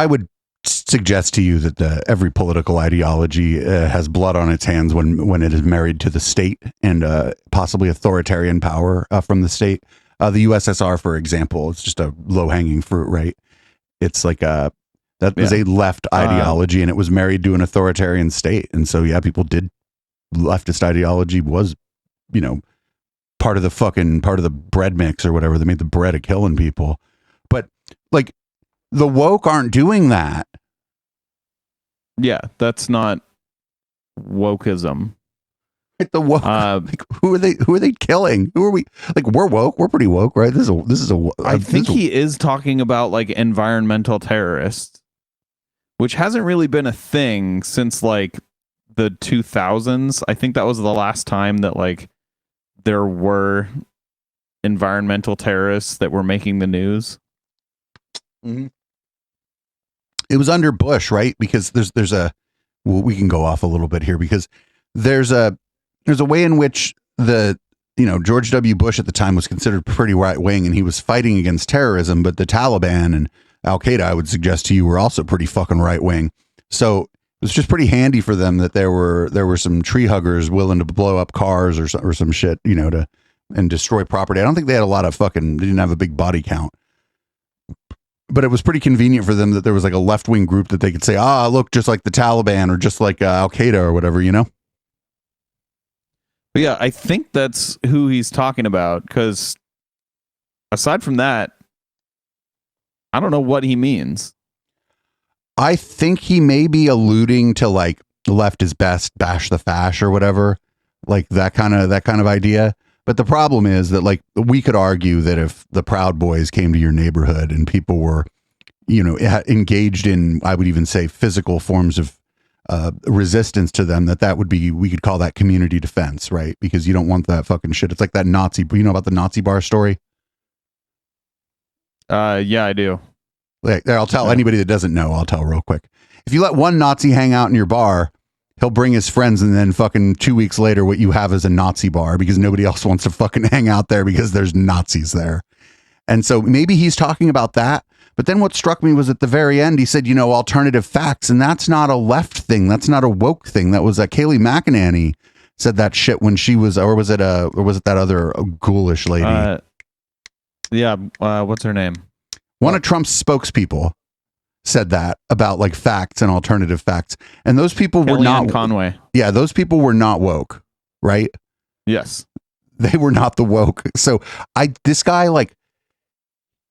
would suggest to you that every political ideology has blood on its hands when it is married to the state and possibly authoritarian power from the state. The USSR, for example, it's just a low-hanging fruit, right? It's like that was a left ideology, and it was married to an authoritarian state. And so, leftist ideology was, part of the bread mix or whatever. They made the bread of killing people. But like, the woke aren't doing that. Yeah, that's not wokeism. Like the woke, who are they killing? Who are we? Like, we're woke. We're pretty woke, right? I think he is talking about like environmental terrorists, which hasn't really been a thing since like the 2000s. I think that was the last time that like there were environmental terrorists that were making the news. Mm-hmm. It was under Bush, right? Because we can go off a little bit here because there's a way in which George W. Bush at the time was considered pretty right wing, and he was fighting against terrorism, but the Taliban and Al Qaeda, I would suggest to you, were also pretty fucking right wing. So it was just pretty handy for them that there were some tree huggers willing to blow up cars or some shit, and destroy property. I don't think they had a lot of they didn't have a big body count. But it was pretty convenient for them that there was like a left-wing group that they could say, look, just like the Taliban or just like Al Qaeda or whatever, But yeah, I think that's who he's talking about, because aside from that, I don't know what he means. I think he may be alluding to like left is best, bash the fash or whatever, like that kind of idea. But the problem is that, like, we could argue that if the Proud Boys came to your neighborhood and people were, engaged in, I would even say, physical forms of resistance to them, that would be, we could call that community defense, right? Because you don't want that fucking shit. It's like that Nazi, about the Nazi bar story? Yeah, I do. Like, I'll tell anybody that doesn't know, I'll tell real quick. If you let one Nazi hang out in your bar, he'll bring his friends, and then fucking 2 weeks later, what you have is a Nazi bar because nobody else wants to fucking hang out there because there's Nazis there. And so maybe he's talking about that. But then what struck me was at the very end, he said, alternative facts. And that's not a left thing. That's not a woke thing. That was Kayleigh McEnany said that shit when she was, or was it that other ghoulish lady? What's her name? One of Trump's spokespeople said that about like facts and alternative facts, and those people were not Conway. Yeah, those people were not woke, right? Yes, they were not the woke. So this guy, like,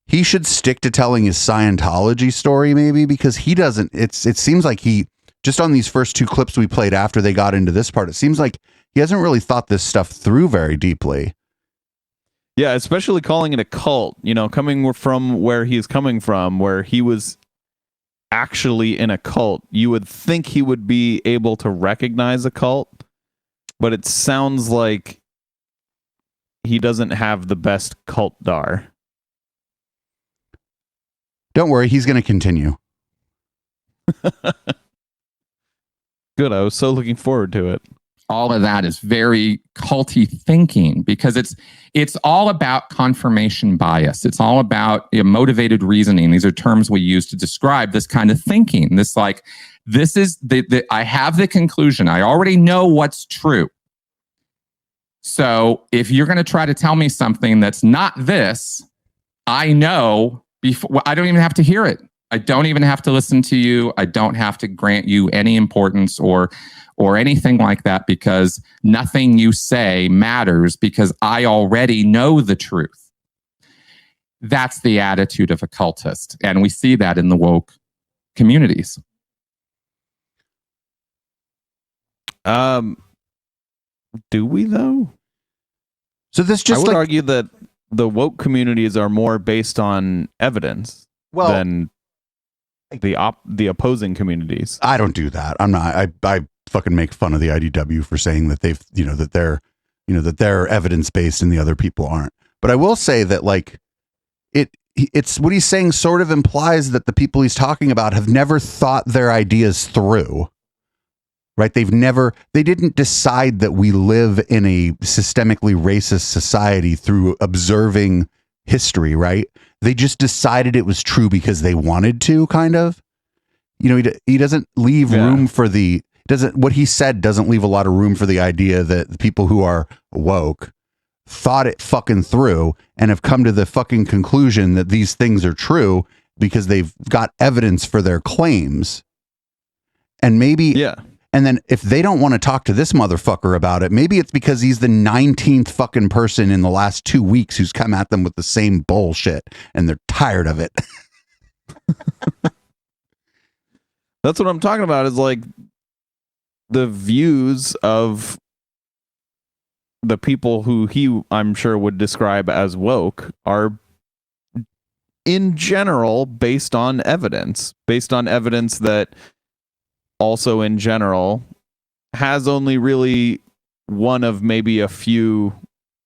he should stick to telling his Scientology story, maybe, because he doesn't. It seems like he just on these first two clips we played after they got into this part, it seems like he hasn't really thought this stuff through very deeply. Yeah, especially calling it a cult. Coming from where he's coming from, where he was actually in a cult, you would think he would be able to recognize a cult, but it sounds like he doesn't have the best cult dar. Don't worry, he's going to continue. Good, I was so looking forward to it. All of that is very culty thinking because it's all about confirmation bias. It's all about motivated reasoning. These are terms we use to describe this kind of thinking. This is I have the conclusion. I already know what's true. So if you're going to try to tell me something that's not this, I know before. I don't even have to hear it. I don't even have to listen to you. I don't have to grant you any importance or anything like that, because nothing you say matters because I already know the truth. That's the attitude of a cultist. And we see that in the woke communities. Do we though? So this I just would argue that the woke communities are more based on evidence than the opposing communities. I don't do that. I'm not. I fucking make fun of the IDW for saying that they've, that they're evidence based and the other people aren't. But I will say that like it's what he's saying sort of implies that the people he's talking about have never thought their ideas through. Right? They didn't decide that we live in a systemically racist society through observing history, right? They just decided it was true because they wanted to, kind of. He doesn't leave room for what he said doesn't leave a lot of room for the idea that the people who are woke thought it fucking through and have come to the fucking conclusion that these things are true because they've got evidence for their claims. And maybe, and then if they don't want to talk to this motherfucker about it, maybe it's because he's the 19th fucking person in the last 2 weeks who's come at them with the same bullshit and they're tired of it. That's what I'm talking about, is like the views of the people who I'm sure would describe as woke are in general based on evidence that also in general has only really one of maybe a few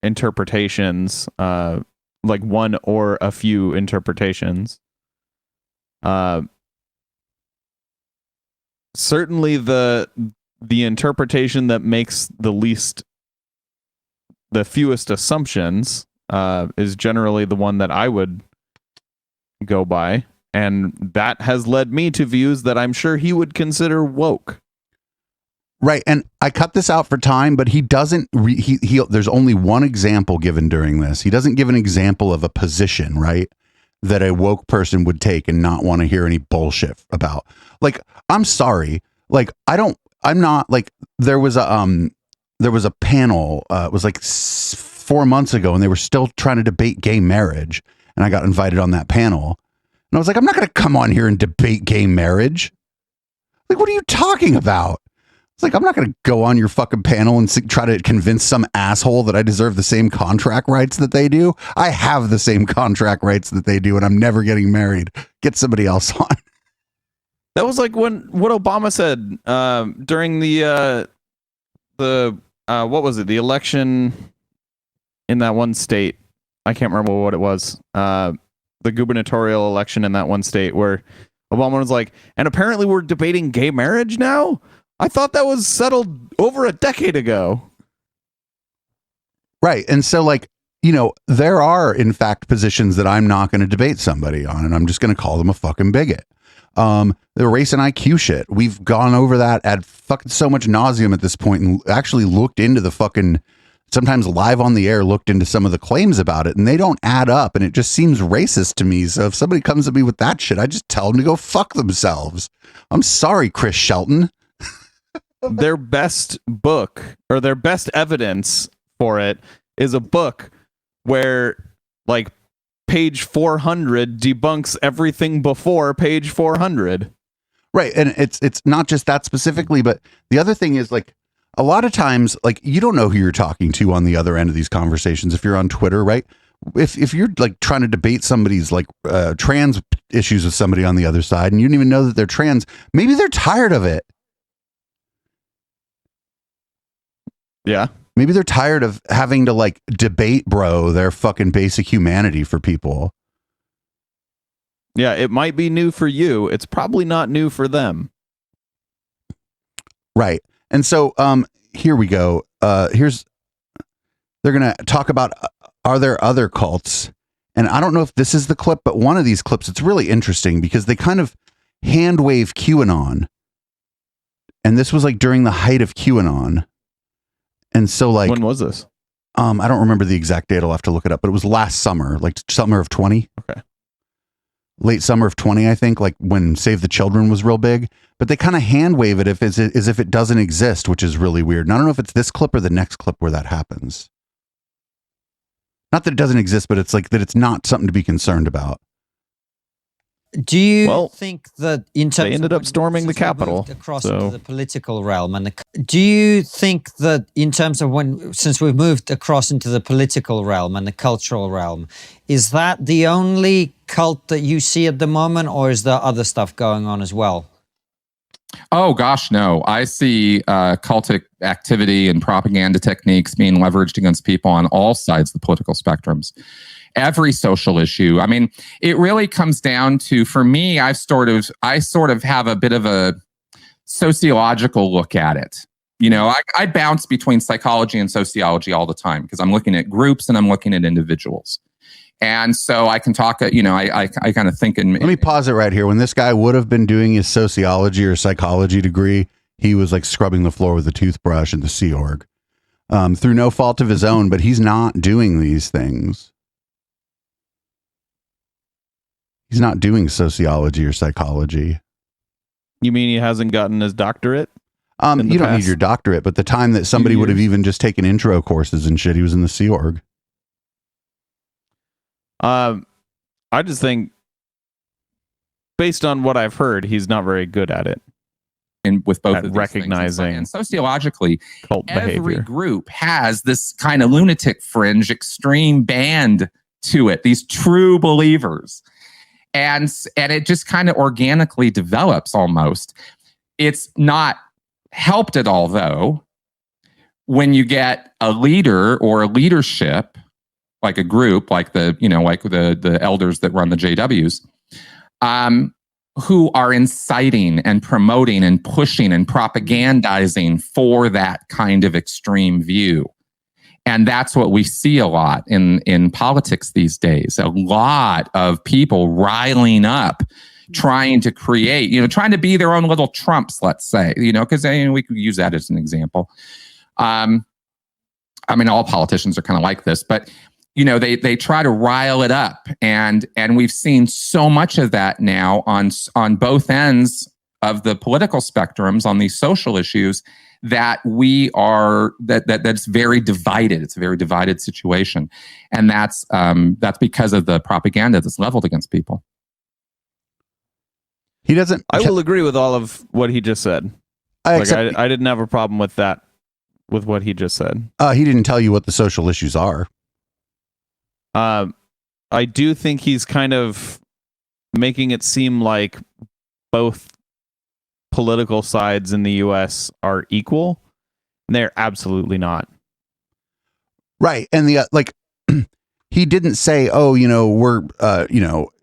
interpretations, like one or a few interpretations. Certainly the interpretation that makes the fewest assumptions is generally the one that I would go by. And that has led me to views that I'm sure he would consider woke. Right. And I cut this out for time, but he doesn't, there's only one example given during this. He doesn't give an example of a position, right, that a woke person would take and not want to hear any bullshit about. Like, I'm sorry. Like, I'm not like, there was a panel, it was like 4 months ago, and they were still trying to debate gay marriage. And I got invited on that panel. And I was like, I'm not going to come on here and debate gay marriage. Like, what are you talking about? It's like, I'm not going to go on your fucking panel and try to convince some asshole that I deserve the same contract rights that they do. I have the same contract rights that they do, and I'm never getting married. Get somebody else on. That was like what Obama said during the what was it? The election in that one state. I can't remember what it was. The gubernatorial election in that one state where Obama was like, and apparently we're debating gay marriage now? I thought that was settled over a decade ago. Right. And so, like, there are, in fact, positions that I'm not going to debate somebody on, and I'm just going to call them a fucking bigot. The race and IQ shit. We've gone over that at fucking so much nauseum at this point and actually looked into the fucking, sometimes live on the air, looked into some of the claims about it, and they don't add up, and it just seems racist to me. So if somebody comes at me with that shit, I just tell them to go fuck themselves. I'm sorry, Chris Shelton. Their best book, or their best evidence for it, is a book where, like, page 400 debunks everything before page 400. Right. And it's not just that specifically, but the other thing is, like, a lot of times, like, you don't know who you're talking to on the other end of these conversations if you're on Twitter, right? If you're, like, trying to debate somebody's, like, trans issues with somebody on the other side, and you don't even know that they're trans, maybe they're tired of it. Yeah. Maybe they're tired of having to, like, debate their fucking basic humanity for people. Yeah, it might be new for you. It's probably not new for them. Right. And so here we go. They're going to talk about, are there other cults? And I don't know if this is the clip, but one of these clips, it's really interesting because they kind of hand wave QAnon. And this was, like, during the height of QAnon. And so, like, when was this? I don't remember the exact date. I'll have to look it up, but it was last summer, like summer of 20. Okay. Late summer of 20, I think, like when Save the Children was real big. But they kind of hand wave it as if it doesn't exist, which is really weird. And I don't know if it's this clip or the next clip where that happens. Not that it doesn't exist, but it's like that it's not something to be concerned about. Do you Well, think that in terms they ended of up storming the since we Capitol, moved across so- into the political realm, and do you think that in terms of since we've moved across into the political realm and the cultural realm, is that the only cult that you see at the moment, or is there other stuff going on as well? Oh gosh, no. I see cultic activity and propaganda techniques being leveraged against people on all sides of the political spectrums. Every social issue. I mean, it really comes down to, for me, I sort of have a bit of a sociological look at it. You know, I bounce between psychology and sociology all the time because I'm looking at groups and I'm looking at individuals. And so I can talk, you know, I kind of think in... Let me pause it right here. When this guy would have been doing his sociology or psychology degree, he was like scrubbing the floor with a toothbrush in the Sea Org through no fault of his own, but he's not doing these things. He's not doing sociology or psychology. You mean he hasn't gotten his doctorate? You don't need your doctorate, but the time that somebody would have even just taken intro courses and shit, he was in the Sea Org. Um, I just think, based on what I've heard, he's not very good at it. And with both at of these recognizing things. And sociologically, cult every behavior. group has this kind of lunatic fringe, extreme band to it. These true believers, and it just kind of organically develops almost. It's not helped at all, though, when you get a leader or a leadership, like a group, like the elders that run the JWs, who are inciting and promoting and pushing and propagandizing for that kind of extreme view. And that's what we see a lot in politics these days. A lot of people riling up, trying to create, trying to be their own little Trumps, let's say, because we could use that as an example. I mean, all politicians are kind of like this, but they try to rile it up, and we've seen so much of that now on both ends of the political spectrums on these social issues that that's very divided. It's a very divided situation, and that's because of the propaganda that's leveled against people. He doesn't. I will agree with all of what he just said. I didn't have a problem with that, with what he just said. He didn't tell you what the social issues are. I do think he's kind of making it seem like both political sides in the U.S. are equal. And they're absolutely not. Right. And he didn't say, we're,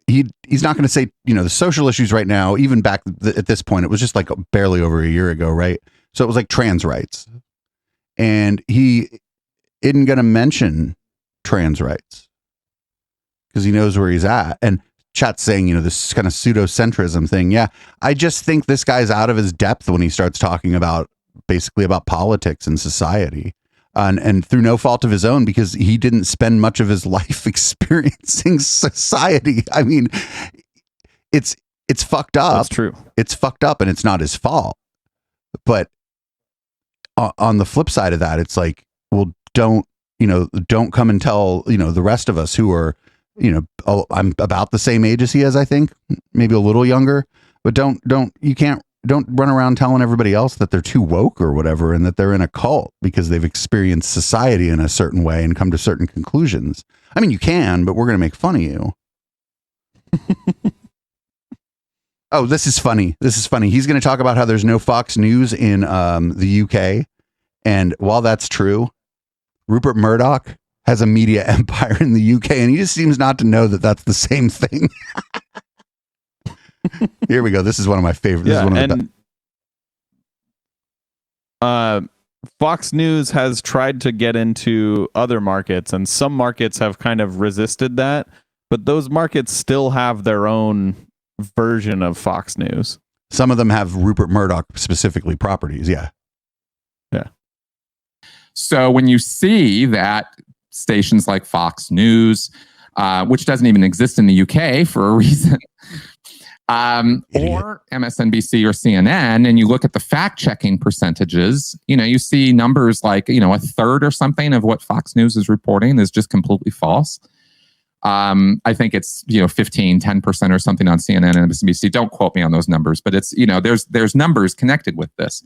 he's not going to say, the social issues right now, even back at this point, it was just like barely over a year ago. Right. So it was like trans rights, and he isn't going to mention trans rights because he knows where he's at. And chat's saying, this kind of pseudo-centrism thing. Yeah. I just think this guy's out of his depth when he starts talking about politics and society, and through no fault of his own, because he didn't spend much of his life experiencing society. I mean, it's fucked up. That's true. It's fucked up, and it's not his fault. But on the flip side of that, it's like, well, don't come and tell, the rest of us who are, I'm about the same age as he is, I think, maybe a little younger, but don't run around telling everybody else that they're too woke or whatever, and that they're in a cult because they've experienced society in a certain way and come to certain conclusions. I mean, you can, but we're going to make fun of you. Oh, this is funny. He's going to talk about how there's no Fox News in the UK. And while that's true, Rupert Murdoch has a media empire in the UK, and he just seems not to know that that's the same thing. Here we go. This is one of my favorites. Yeah, this is one of and Fox News has tried to get into other markets, and some markets have kind of resisted that, but those markets still have their own version of Fox News. Some of them have Rupert Murdoch specifically properties. Yeah. So when you see that stations like Fox News, which doesn't even exist in the UK for a reason, or MSNBC or CNN, and you look at the fact-checking percentages, you see numbers like, a third or something of what Fox News is reporting is just completely false. I think it's 10% or something on CNN and MSNBC. Don't quote me on those numbers, but it's there's numbers connected with this.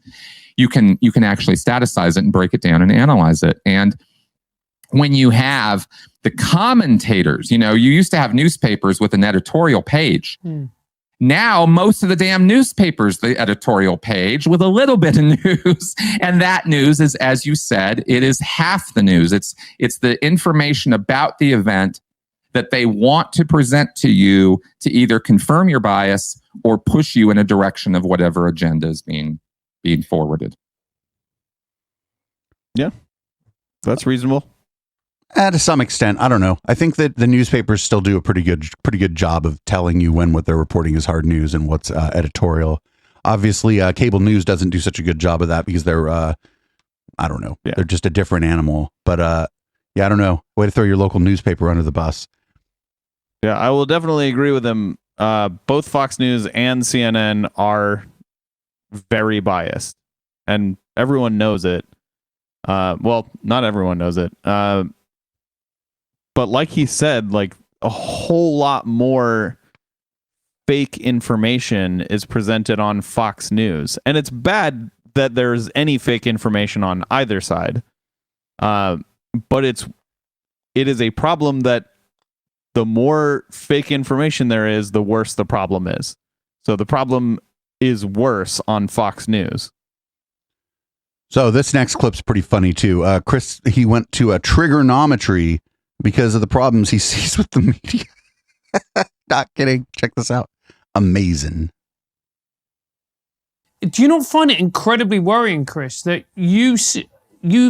You can actually staticize it and break it down and analyze it. And when you have the commentators, you used to have newspapers with an editorial page. Now most of the damn newspapers, the editorial page with a little bit of news, and that news is, as you said, it is half the news. It's the information about the event that they want to present to you to either confirm your bias or push you in a direction of whatever agenda is being forwarded. Yeah, that's reasonable. To some extent, I don't know. I think that the newspapers still do a pretty good job of telling you when what they're reporting is hard news and what's editorial. Obviously, cable news doesn't do such a good job of that because they're, I don't know, they're just a different animal. But I don't know. Way to throw your local newspaper under the bus. Yeah, I will definitely agree with him. Both Fox News and CNN are very biased, and everyone knows it. Well, not everyone knows it. But like he said, like a whole lot more fake information is presented on Fox News, and it's bad that there's any fake information on either side. But it is a problem that the more fake information there is, the worse the problem is. So the problem is worse on Fox News. So this next clip's pretty funny too. Chris, he went to a trigonometry because of the problems he sees with the media. Not kidding. Check this out. Amazing. Do you not find it incredibly worrying, Chris, that you've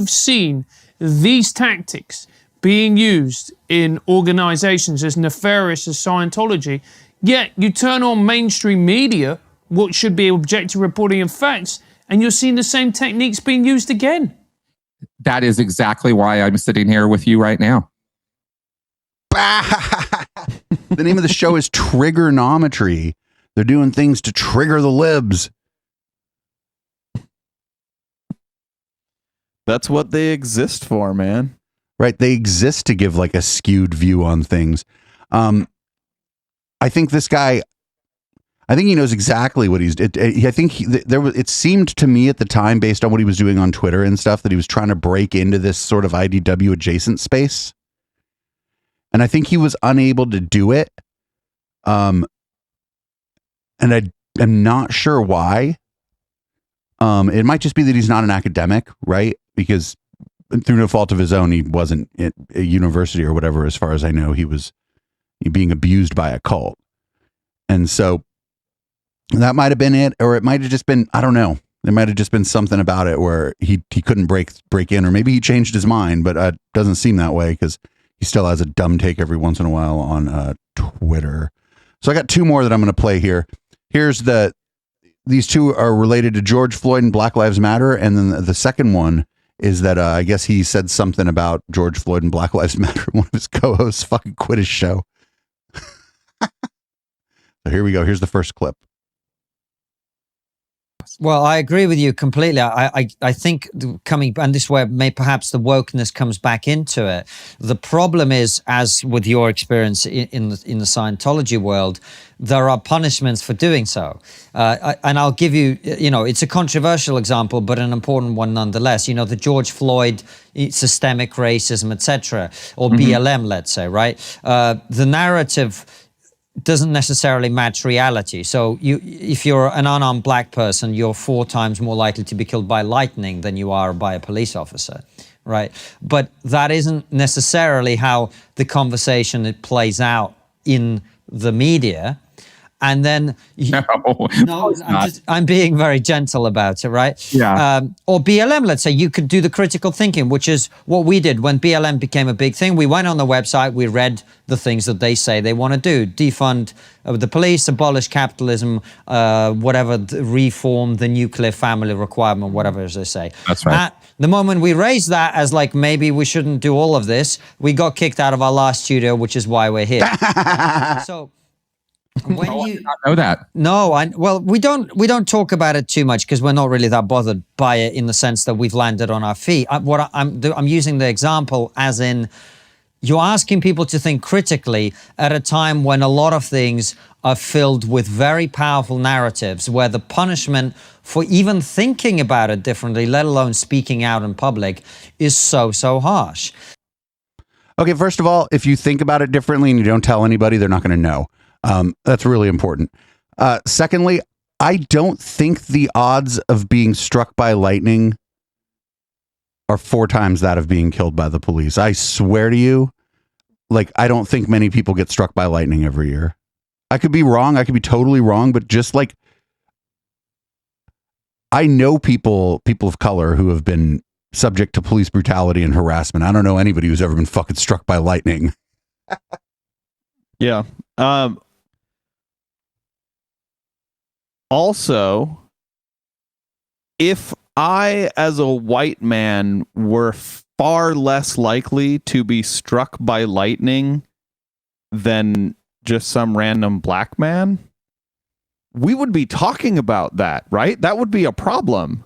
seen these tactics being used in organizations as nefarious as Scientology, yet you turn on mainstream media, what should be objective reporting of facts, and you're seeing the same techniques being used again? That is exactly why I'm sitting here with you right now. The name of the show is Trigonometry. They're doing things to trigger the libs. That's what they exist for, man. Right? They exist to give like a skewed view on things. I think this guy, I think he knows exactly what he's. I think it seemed to me at the time, based on what he was doing on Twitter and stuff, that he was trying to break into this sort of IDW adjacent space, and I think he was unable to do it. And I am not sure why. It might just be that he's not an academic, right? Because through no fault of his own, he wasn't at a university or whatever. As far as I know, he was being abused by a cult. And so that might have been it, or it might have just been, I don't know. There might have just been something about it where he couldn't break in, or maybe he changed his mind, but it doesn't seem that way because he still has a dumb take every once in a while on Twitter. So I got two more that I'm going to play here. These two are related to George Floyd and Black Lives Matter. And then the second one is that I guess he said something about George Floyd and Black Lives Matter. One of his co-hosts fucking quit his show. So here we go. Here's the first clip. Well, I agree with you completely. I think coming, and this way, perhaps the wokeness comes back into it. The problem is, as with your experience in the Scientology world, there are punishments for doing so. And I'll give you, it's a controversial example, but an important one nonetheless. The George Floyd, systemic racism, etc., or BLM, let's say, right? The narrative doesn't necessarily match reality. So if you're an unarmed black person, you're 4 times more likely to be killed by lightning than you are by a police officer, right? But that isn't necessarily how the conversation plays out in the media. And then I'm being very gentle about it, right? Yeah. Or BLM, let's say, you could do the critical thinking, which is what we did when BLM became a big thing. We went on the website, we read the things that they say they want to do: defund the police, abolish capitalism, whatever, reform the nuclear family requirement, whatever as they say. That's right. The moment we raised that as like, maybe we shouldn't do all of this, we got kicked out of our last studio, which is why we're here. So when I did not know that. No, we don't talk about it too much because we're not really that bothered by it in the sense that we've landed on our feet. I'm using the example as in, you're asking people to think critically at a time when a lot of things are filled with very powerful narratives where the punishment for even thinking about it differently, let alone speaking out in public, is so harsh. Okay, first of all, if you think about it differently and you don't tell anybody, they're not going to know. That's really important. Secondly, I don't think the odds of being struck by lightning are 4 times that of being killed by the police. I swear to you, like, I don't think many people get struck by lightning every year. I could be wrong. I could be totally wrong, but just like, I know people of color who have been subject to police brutality and harassment. I don't know anybody who's ever been fucking struck by lightning. Yeah. Also, if I, as a white man, were far less likely to be struck by lightning than just some random black man, we would be talking about that, right? That would be a problem.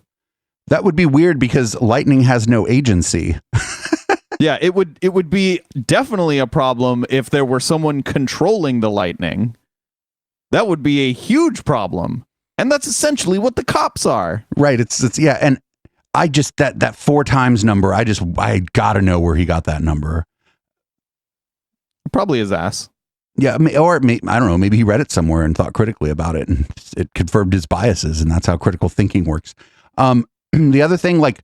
That would be weird because lightning has no agency. Yeah, it would be definitely a problem if there were someone controlling the lightning. That would be a huge problem. And that's essentially what the cops are. Right. It's yeah. And I just, that 4 times number, I gotta know where he got that number. Probably his ass. Yeah. Or I don't know, maybe he read it somewhere and thought critically about it and it confirmed his biases, and that's how critical thinking works. The other thing, like,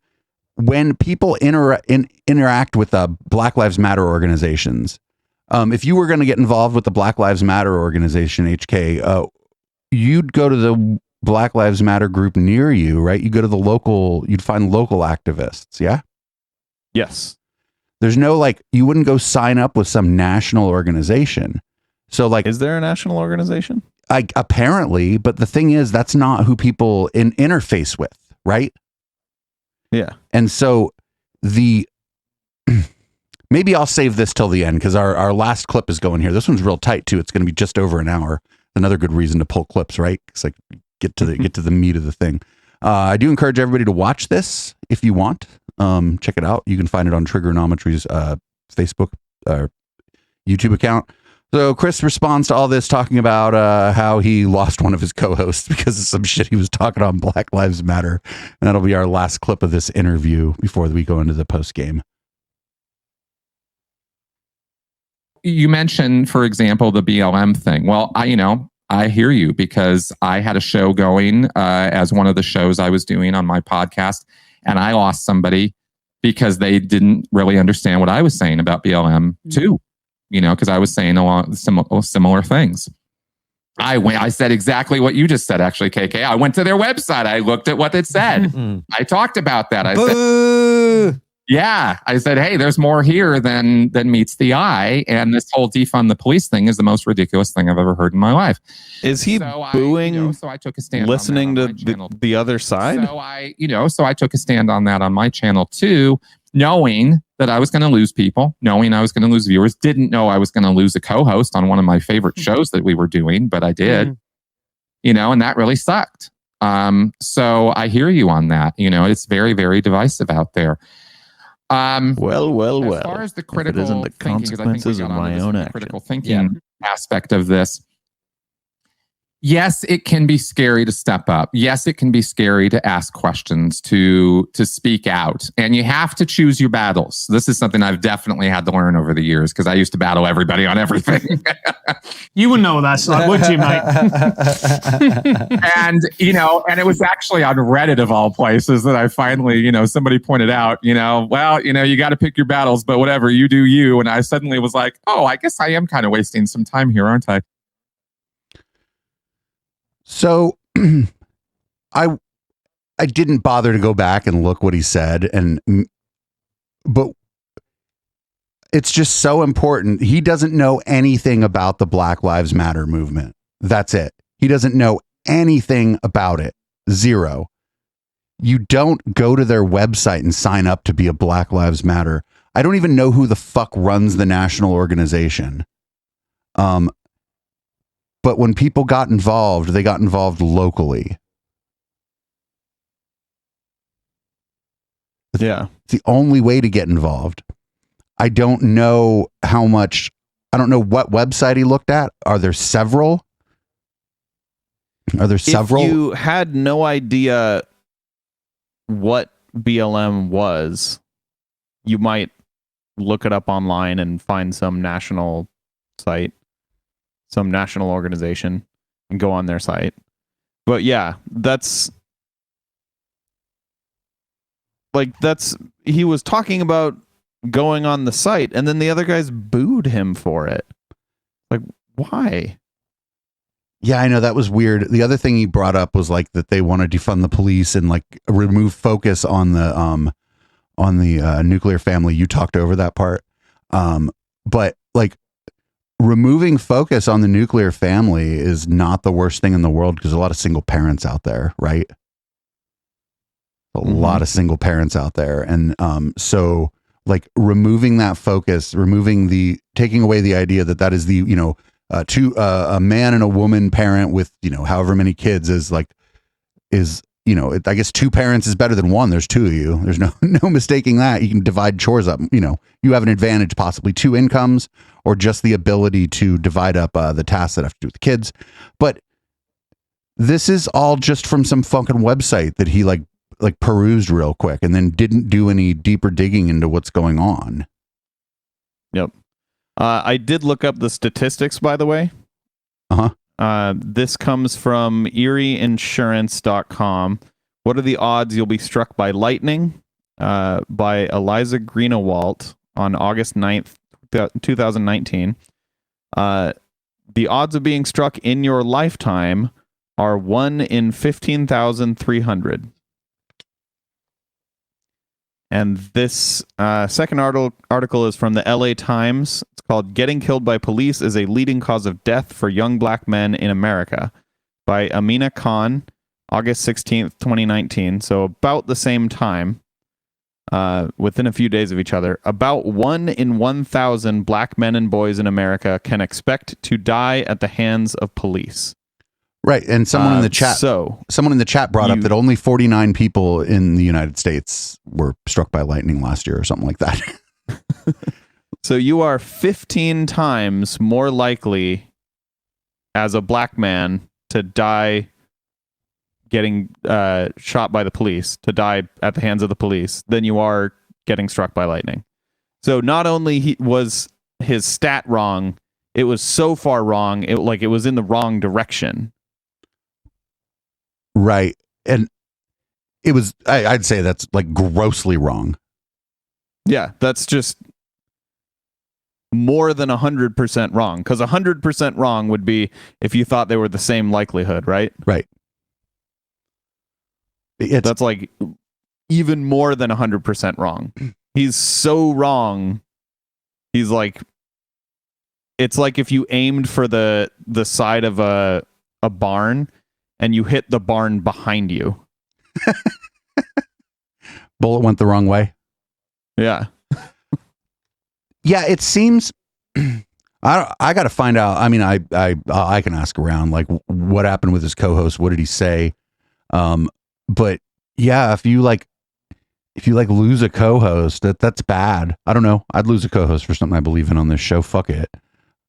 when people interact with Black Lives Matter organizations, if you were going to get involved with the Black Lives Matter organization, HK, you'd go to the Black Lives Matter group near you, right? You go to you'd find local activists. Yeah. Yes. There's no, like, you wouldn't go sign up with some national organization. So, like, is there a national organization? Apparently, but the thing is, that's not who people interface with, right? Yeah. And so maybe I'll save this till the end because our last clip is going here. This one's real tight too. It's going to be just over an hour. Another good reason to pull clips, right? It's like get to the meat of the thing. I do encourage everybody to watch this if you want. Check it out. You can find it on Trigonometry's Facebook or YouTube account. So Chris responds to all this talking about how he lost one of his co-hosts because of some shit he was talking on Black Lives Matter. And that'll be our last clip of this interview before we go into the post game. You mentioned, for example, the BLM thing. Well, I hear you because I had a show going as one of the shows I was doing on my podcast, and I lost somebody because they didn't really understand what I was saying about BLM too. Because I was saying a lot similar things. I said exactly what you just said, actually, KK. I went to their website. I looked at what it said. I talked about that. I said, yeah. I said, hey, there's more here than meets the eye. And this whole defund the police thing is the most ridiculous thing I've ever heard in my life. Is he booing? So I took a stand. Listening to the other side. So I took a stand on that on my channel too, knowing that I was going to lose people, knowing I was going to lose viewers. Didn't know I was going to lose a co-host on one of my favorite shows that we were doing, but I did. And that really sucked. So I hear you on that. It's very, very divisive out there. Well. As far as the critical isn't the thinking, consequences of my own action. Critical thinking aspect of this. Yes, it can be scary to step up. Yes, it can be scary to ask questions, to speak out. And you have to choose your battles. This is something I've definitely had to learn over the years because I used to battle everybody on everything. You wouldn't know what that's like, would you, mate? And it was actually on Reddit of all places that I finally, somebody pointed out, you got to pick your battles, but whatever, you do you. And I suddenly was like, oh, I guess I am kind of wasting some time here, aren't I? So I didn't bother to go back and look what he said, but it's just so important. He doesn't know anything about the Black Lives Matter movement. That's it. He doesn't know anything about it. Zero. You don't go to their website and sign up to be a Black Lives Matter. I don't even know who the fuck runs the national organization. But when people got involved, they got involved locally. Yeah. It's the only way to get involved. I don't know how much, I don't know what website he looked at. Are there several? If you had no idea what BLM was, you might look it up online and find some national site, some national organization, and go on their site. But yeah, he was talking about going on the site, and then the other guys booed him for it. Like, why? Yeah, I know, that was weird. The other thing he brought up was like that they want to defund the police and like remove focus on the nuclear family. You talked over that part. But like removing focus on the nuclear family is not the worst thing in the world, because a lot of single parents out there, right? A lot of single parents out there. And so like removing that focus, taking away the idea that is the, a man and a woman parent with, however many kids I guess 2 parents is better than 1. There's 2 of you. There's no mistaking that. You can divide chores up. You have an advantage, possibly 2 incomes, or just the ability to divide up the tasks that have to do with the kids. But this is all just from some fucking website that he like perused real quick and then didn't do any deeper digging into what's going on. Yep. I did look up the statistics, by the way. This comes from erieinsurance.com. What are the odds you'll be struck by lightning? By Eliza Greenawalt on August 9th, 2019. The odds of being struck in your lifetime are 1 in 15,300. And this second article is from the LA Times. It's called "Getting Killed by Police is a Leading Cause of Death for Young Black Men in America" by Amina Khan, August 16th, 2019. So about the same time, within a few days of each other. About 1 in 1,000 black men and boys in America can expect to die at the hands of police. Right, and someone in the chat brought up that only 49 people in the United States were struck by lightning last year or something like that. So you are 15 times more likely as a black man to die getting shot by the police, to die at the hands of the police, than you are getting struck by lightning. So not only was his stat wrong, it was so far wrong, it was in the wrong direction. Right. And it was, I'd say that's like grossly wrong. Yeah, that's just more than 100% wrong. Because 100% wrong would be if you thought they were the same likelihood, right? Right. That's like even more than 100% wrong. He's so wrong. He's like, it's like if you aimed for the side of a barn and you hit the barn behind you. Bullet went the wrong way. Yeah. Yeah, it seems I got to find out. I mean, I can ask around like what happened with his co-host, what did he say? But yeah, if you lose a co-host, that's bad. I don't know. I'd lose a co-host for something I believe in on this show. Fuck it.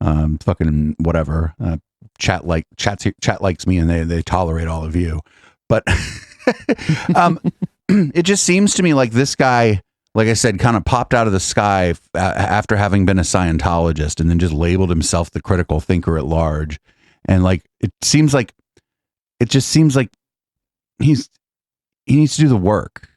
Fucking whatever. Chat likes me and they tolerate all of you. But it just seems to me like this guy, like I said, kind of popped out of the sky after having been a Scientologist and then just labeled himself the critical thinker at large. And like, it just seems like he needs to do the work.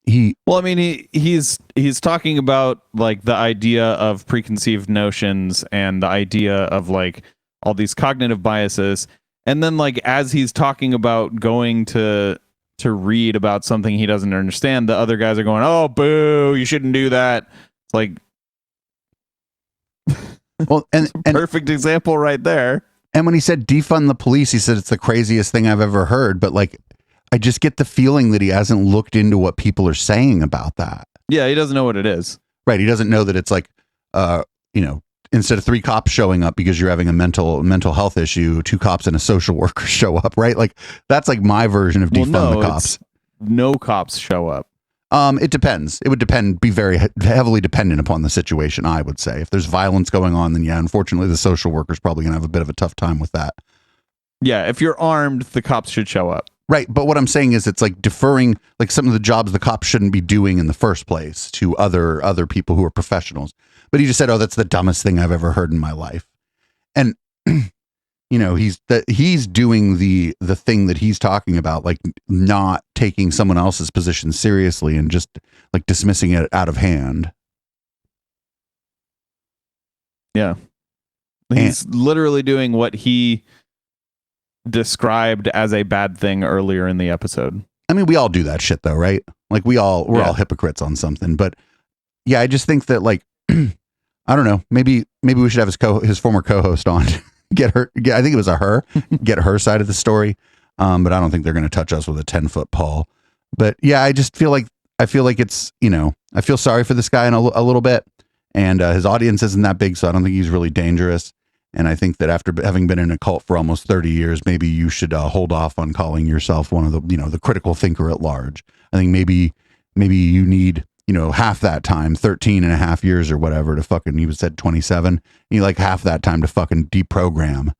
He's talking about like the idea of preconceived notions and the idea of like all these cognitive biases, and then like as he's talking about going to read about something he doesn't understand, the other guys are going, "Oh, boo! You shouldn't do that." It's like, well, and perfect example right there. And when he said defund the police, he said it's the craziest thing I've ever heard. But like, I just get the feeling that he hasn't looked into what people are saying about that. Yeah, he doesn't know what it is. Right. He doesn't know that it's like, instead of 3 cops showing up because you're having a mental health issue, 2 cops and a social worker show up. Right. Like, that's like my version of defund the cops. No cops show up. It depends. It would be very heavily dependent upon the situation, I would say. If there's violence going on, then yeah, unfortunately, the social worker's probably going to have a bit of a tough time with that. Yeah, if you're armed, the cops should show up. Right, but what I'm saying is it's like deferring like some of the jobs the cops shouldn't be doing in the first place to other people who are professionals. But he just said, "Oh, that's the dumbest thing I've ever heard in my life." And he's doing the thing that he's talking about, like not taking someone else's position seriously and just like dismissing it out of hand. Yeah. He's literally doing what he described as a bad thing earlier in the episode. I mean, we all do that shit though, right? Like we're all hypocrites on something. But yeah, I just think that like I don't know, maybe we should have his former co-host on. I think it was get her side of the story. But I don't think they're going to touch us with a 10-foot pole. But yeah, I feel like it's, I feel sorry for this guy in a little bit, and his audience isn't that big. So I don't think he's really dangerous. And I think that after having been in a cult for almost 30 years, maybe you should hold off on calling yourself one of the, the critical thinker at large. I think maybe you need, half that time, 13 and a half years or whatever to fucking, he said 27, you like half that time to fucking deprogram,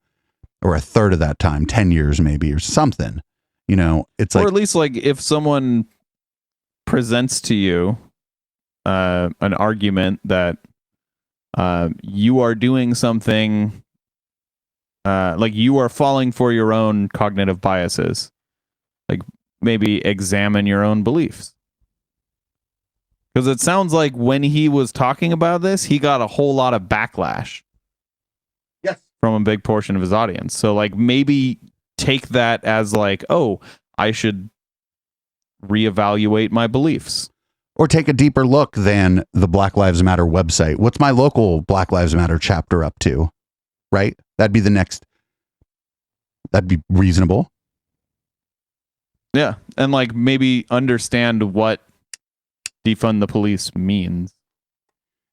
or a third of that time, 10 years maybe, or something, it's like, or at least like if someone presents to you an argument that you are doing something like you are falling for your own cognitive biases, like maybe examine your own beliefs. Because it sounds like when he was talking about this, he got a whole lot of backlash. Yes. From a big portion of his audience. So like maybe take that as like, oh, I should reevaluate my beliefs. Or take a deeper look than the Black Lives Matter website. What's my local Black Lives Matter chapter up to? Right? That'd be reasonable. Yeah. And like maybe understand what defund the police means.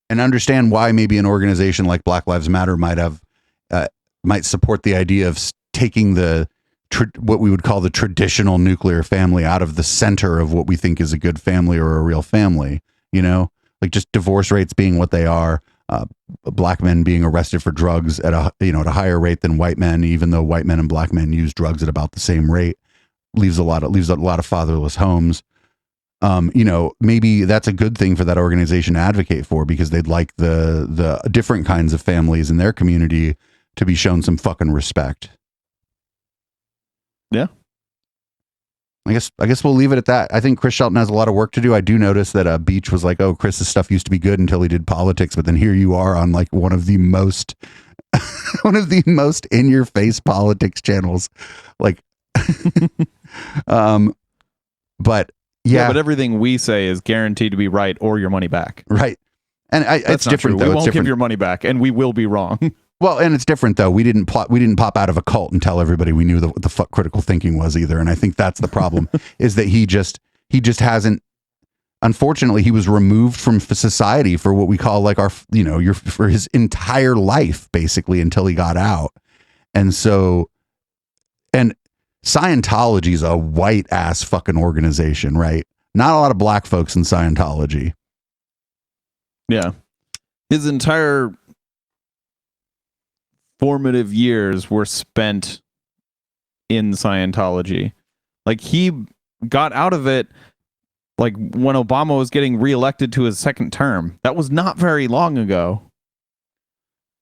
And understand why maybe an organization like Black Lives Matter might support the idea of taking what we would call the traditional nuclear family out of the center of what we think is a good family or a real family, like just divorce rates being what they are, black men being arrested for drugs at a higher rate than white men, even though white men and black men use drugs at about the same rate, leaves a lot of fatherless homes. Maybe that's a good thing for that organization to advocate for, because they'd like the different kinds of families in their community to be shown some fucking respect. Yeah. I guess we'll leave it at that. I think Chris Shelton has a lot of work to do. I do notice that Beach was like, "Oh, Chris's stuff used to be good until he did politics," but then here you are on like one of the most in your face politics channels. Like, but yeah, but everything we say is guaranteed to be right or your money back. Right. And it's different though. We won't give your money back, and we will be wrong. Well, and it's different though. We didn't pop out of a cult and tell everybody we knew what the fuck critical thinking was either. And I think that's the problem is that he just hasn't. Unfortunately, he was removed from society for what we call like for his entire life, basically, until he got out. And so, and Scientology is a white ass fucking organization, right? Not a lot of black folks in Scientology. Yeah. His entire formative years were spent in Scientology. Like he got out of it like when Obama was getting reelected to his second term. That was not very long ago.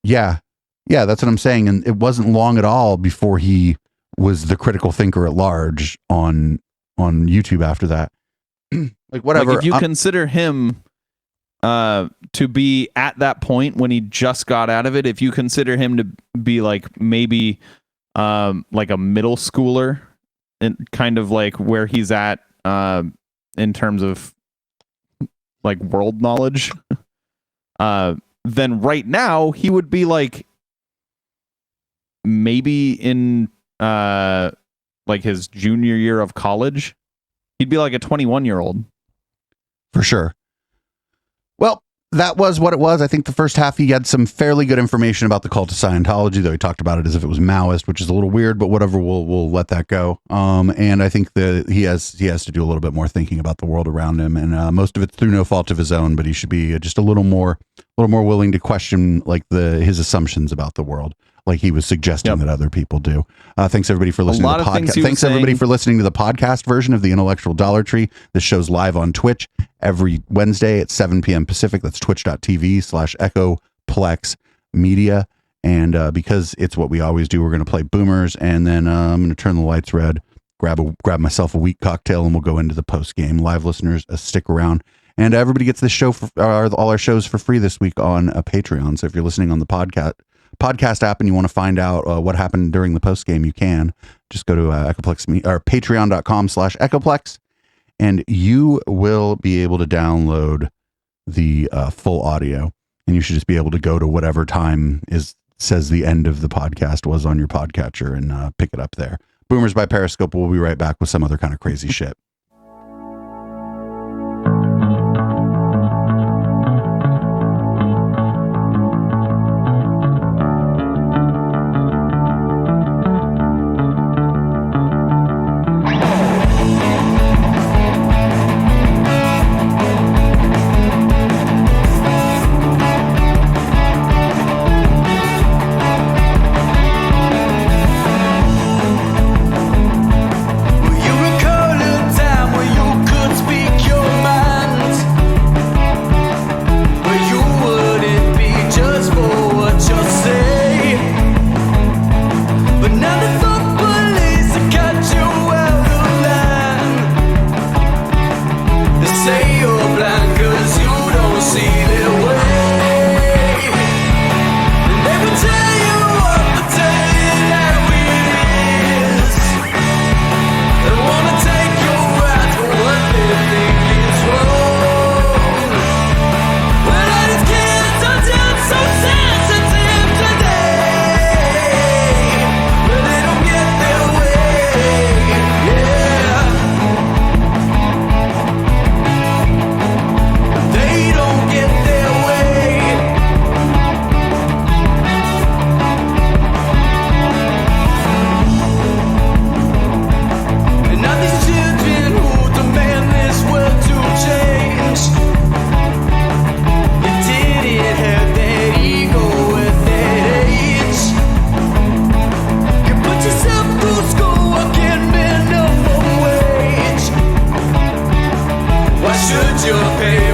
Yeah. Yeah, that's what I'm saying. And it wasn't long at all before he was the critical thinker at large on YouTube after that. Like whatever. Like if you consider him to be at that point when he just got out of it, if you consider him to be like maybe like a middle schooler and kind of like where he's at in terms of like world knowledge, then right now he would be like maybe in like his junior year of college. He'd be like a 21-year-old. For sure. Well, that was what it was. I think the first half he had some fairly good information about the cult of Scientology, though he talked about it as if it was Maoist, which is a little weird, but whatever, we'll let that go. And I think that he has to do a little bit more thinking about the world around him, and most of it's through no fault of his own, but he should be just a little more willing to question like his assumptions about the world, like he was suggesting that other people do. Thanks everybody for listening to the podcast. Thanks everybody for listening to the podcast version of the Intellectual Dollar Tree. This show's live on Twitch every Wednesday at 7 p.m. Pacific. That's twitch.tv/Echoplex Media. And because it's what we always do, we're going to play Boomers, and then I'm going to turn the lights red, grab myself a weak cocktail, and we'll go into the post game. Live listeners, stick around. And everybody gets this show for all our shows for free this week on Patreon. So if you're listening on the podcast app and you want to find out what happened during the post game, you can just go to Echoplex or patreon.com/Echoplex, and you will be able to download the full audio, and you should just be able to go to whatever time says the end of the podcast was on your podcatcher and pick it up there. Boomers by Periscope. We'll be right back with some other kind of crazy shit. Should you pay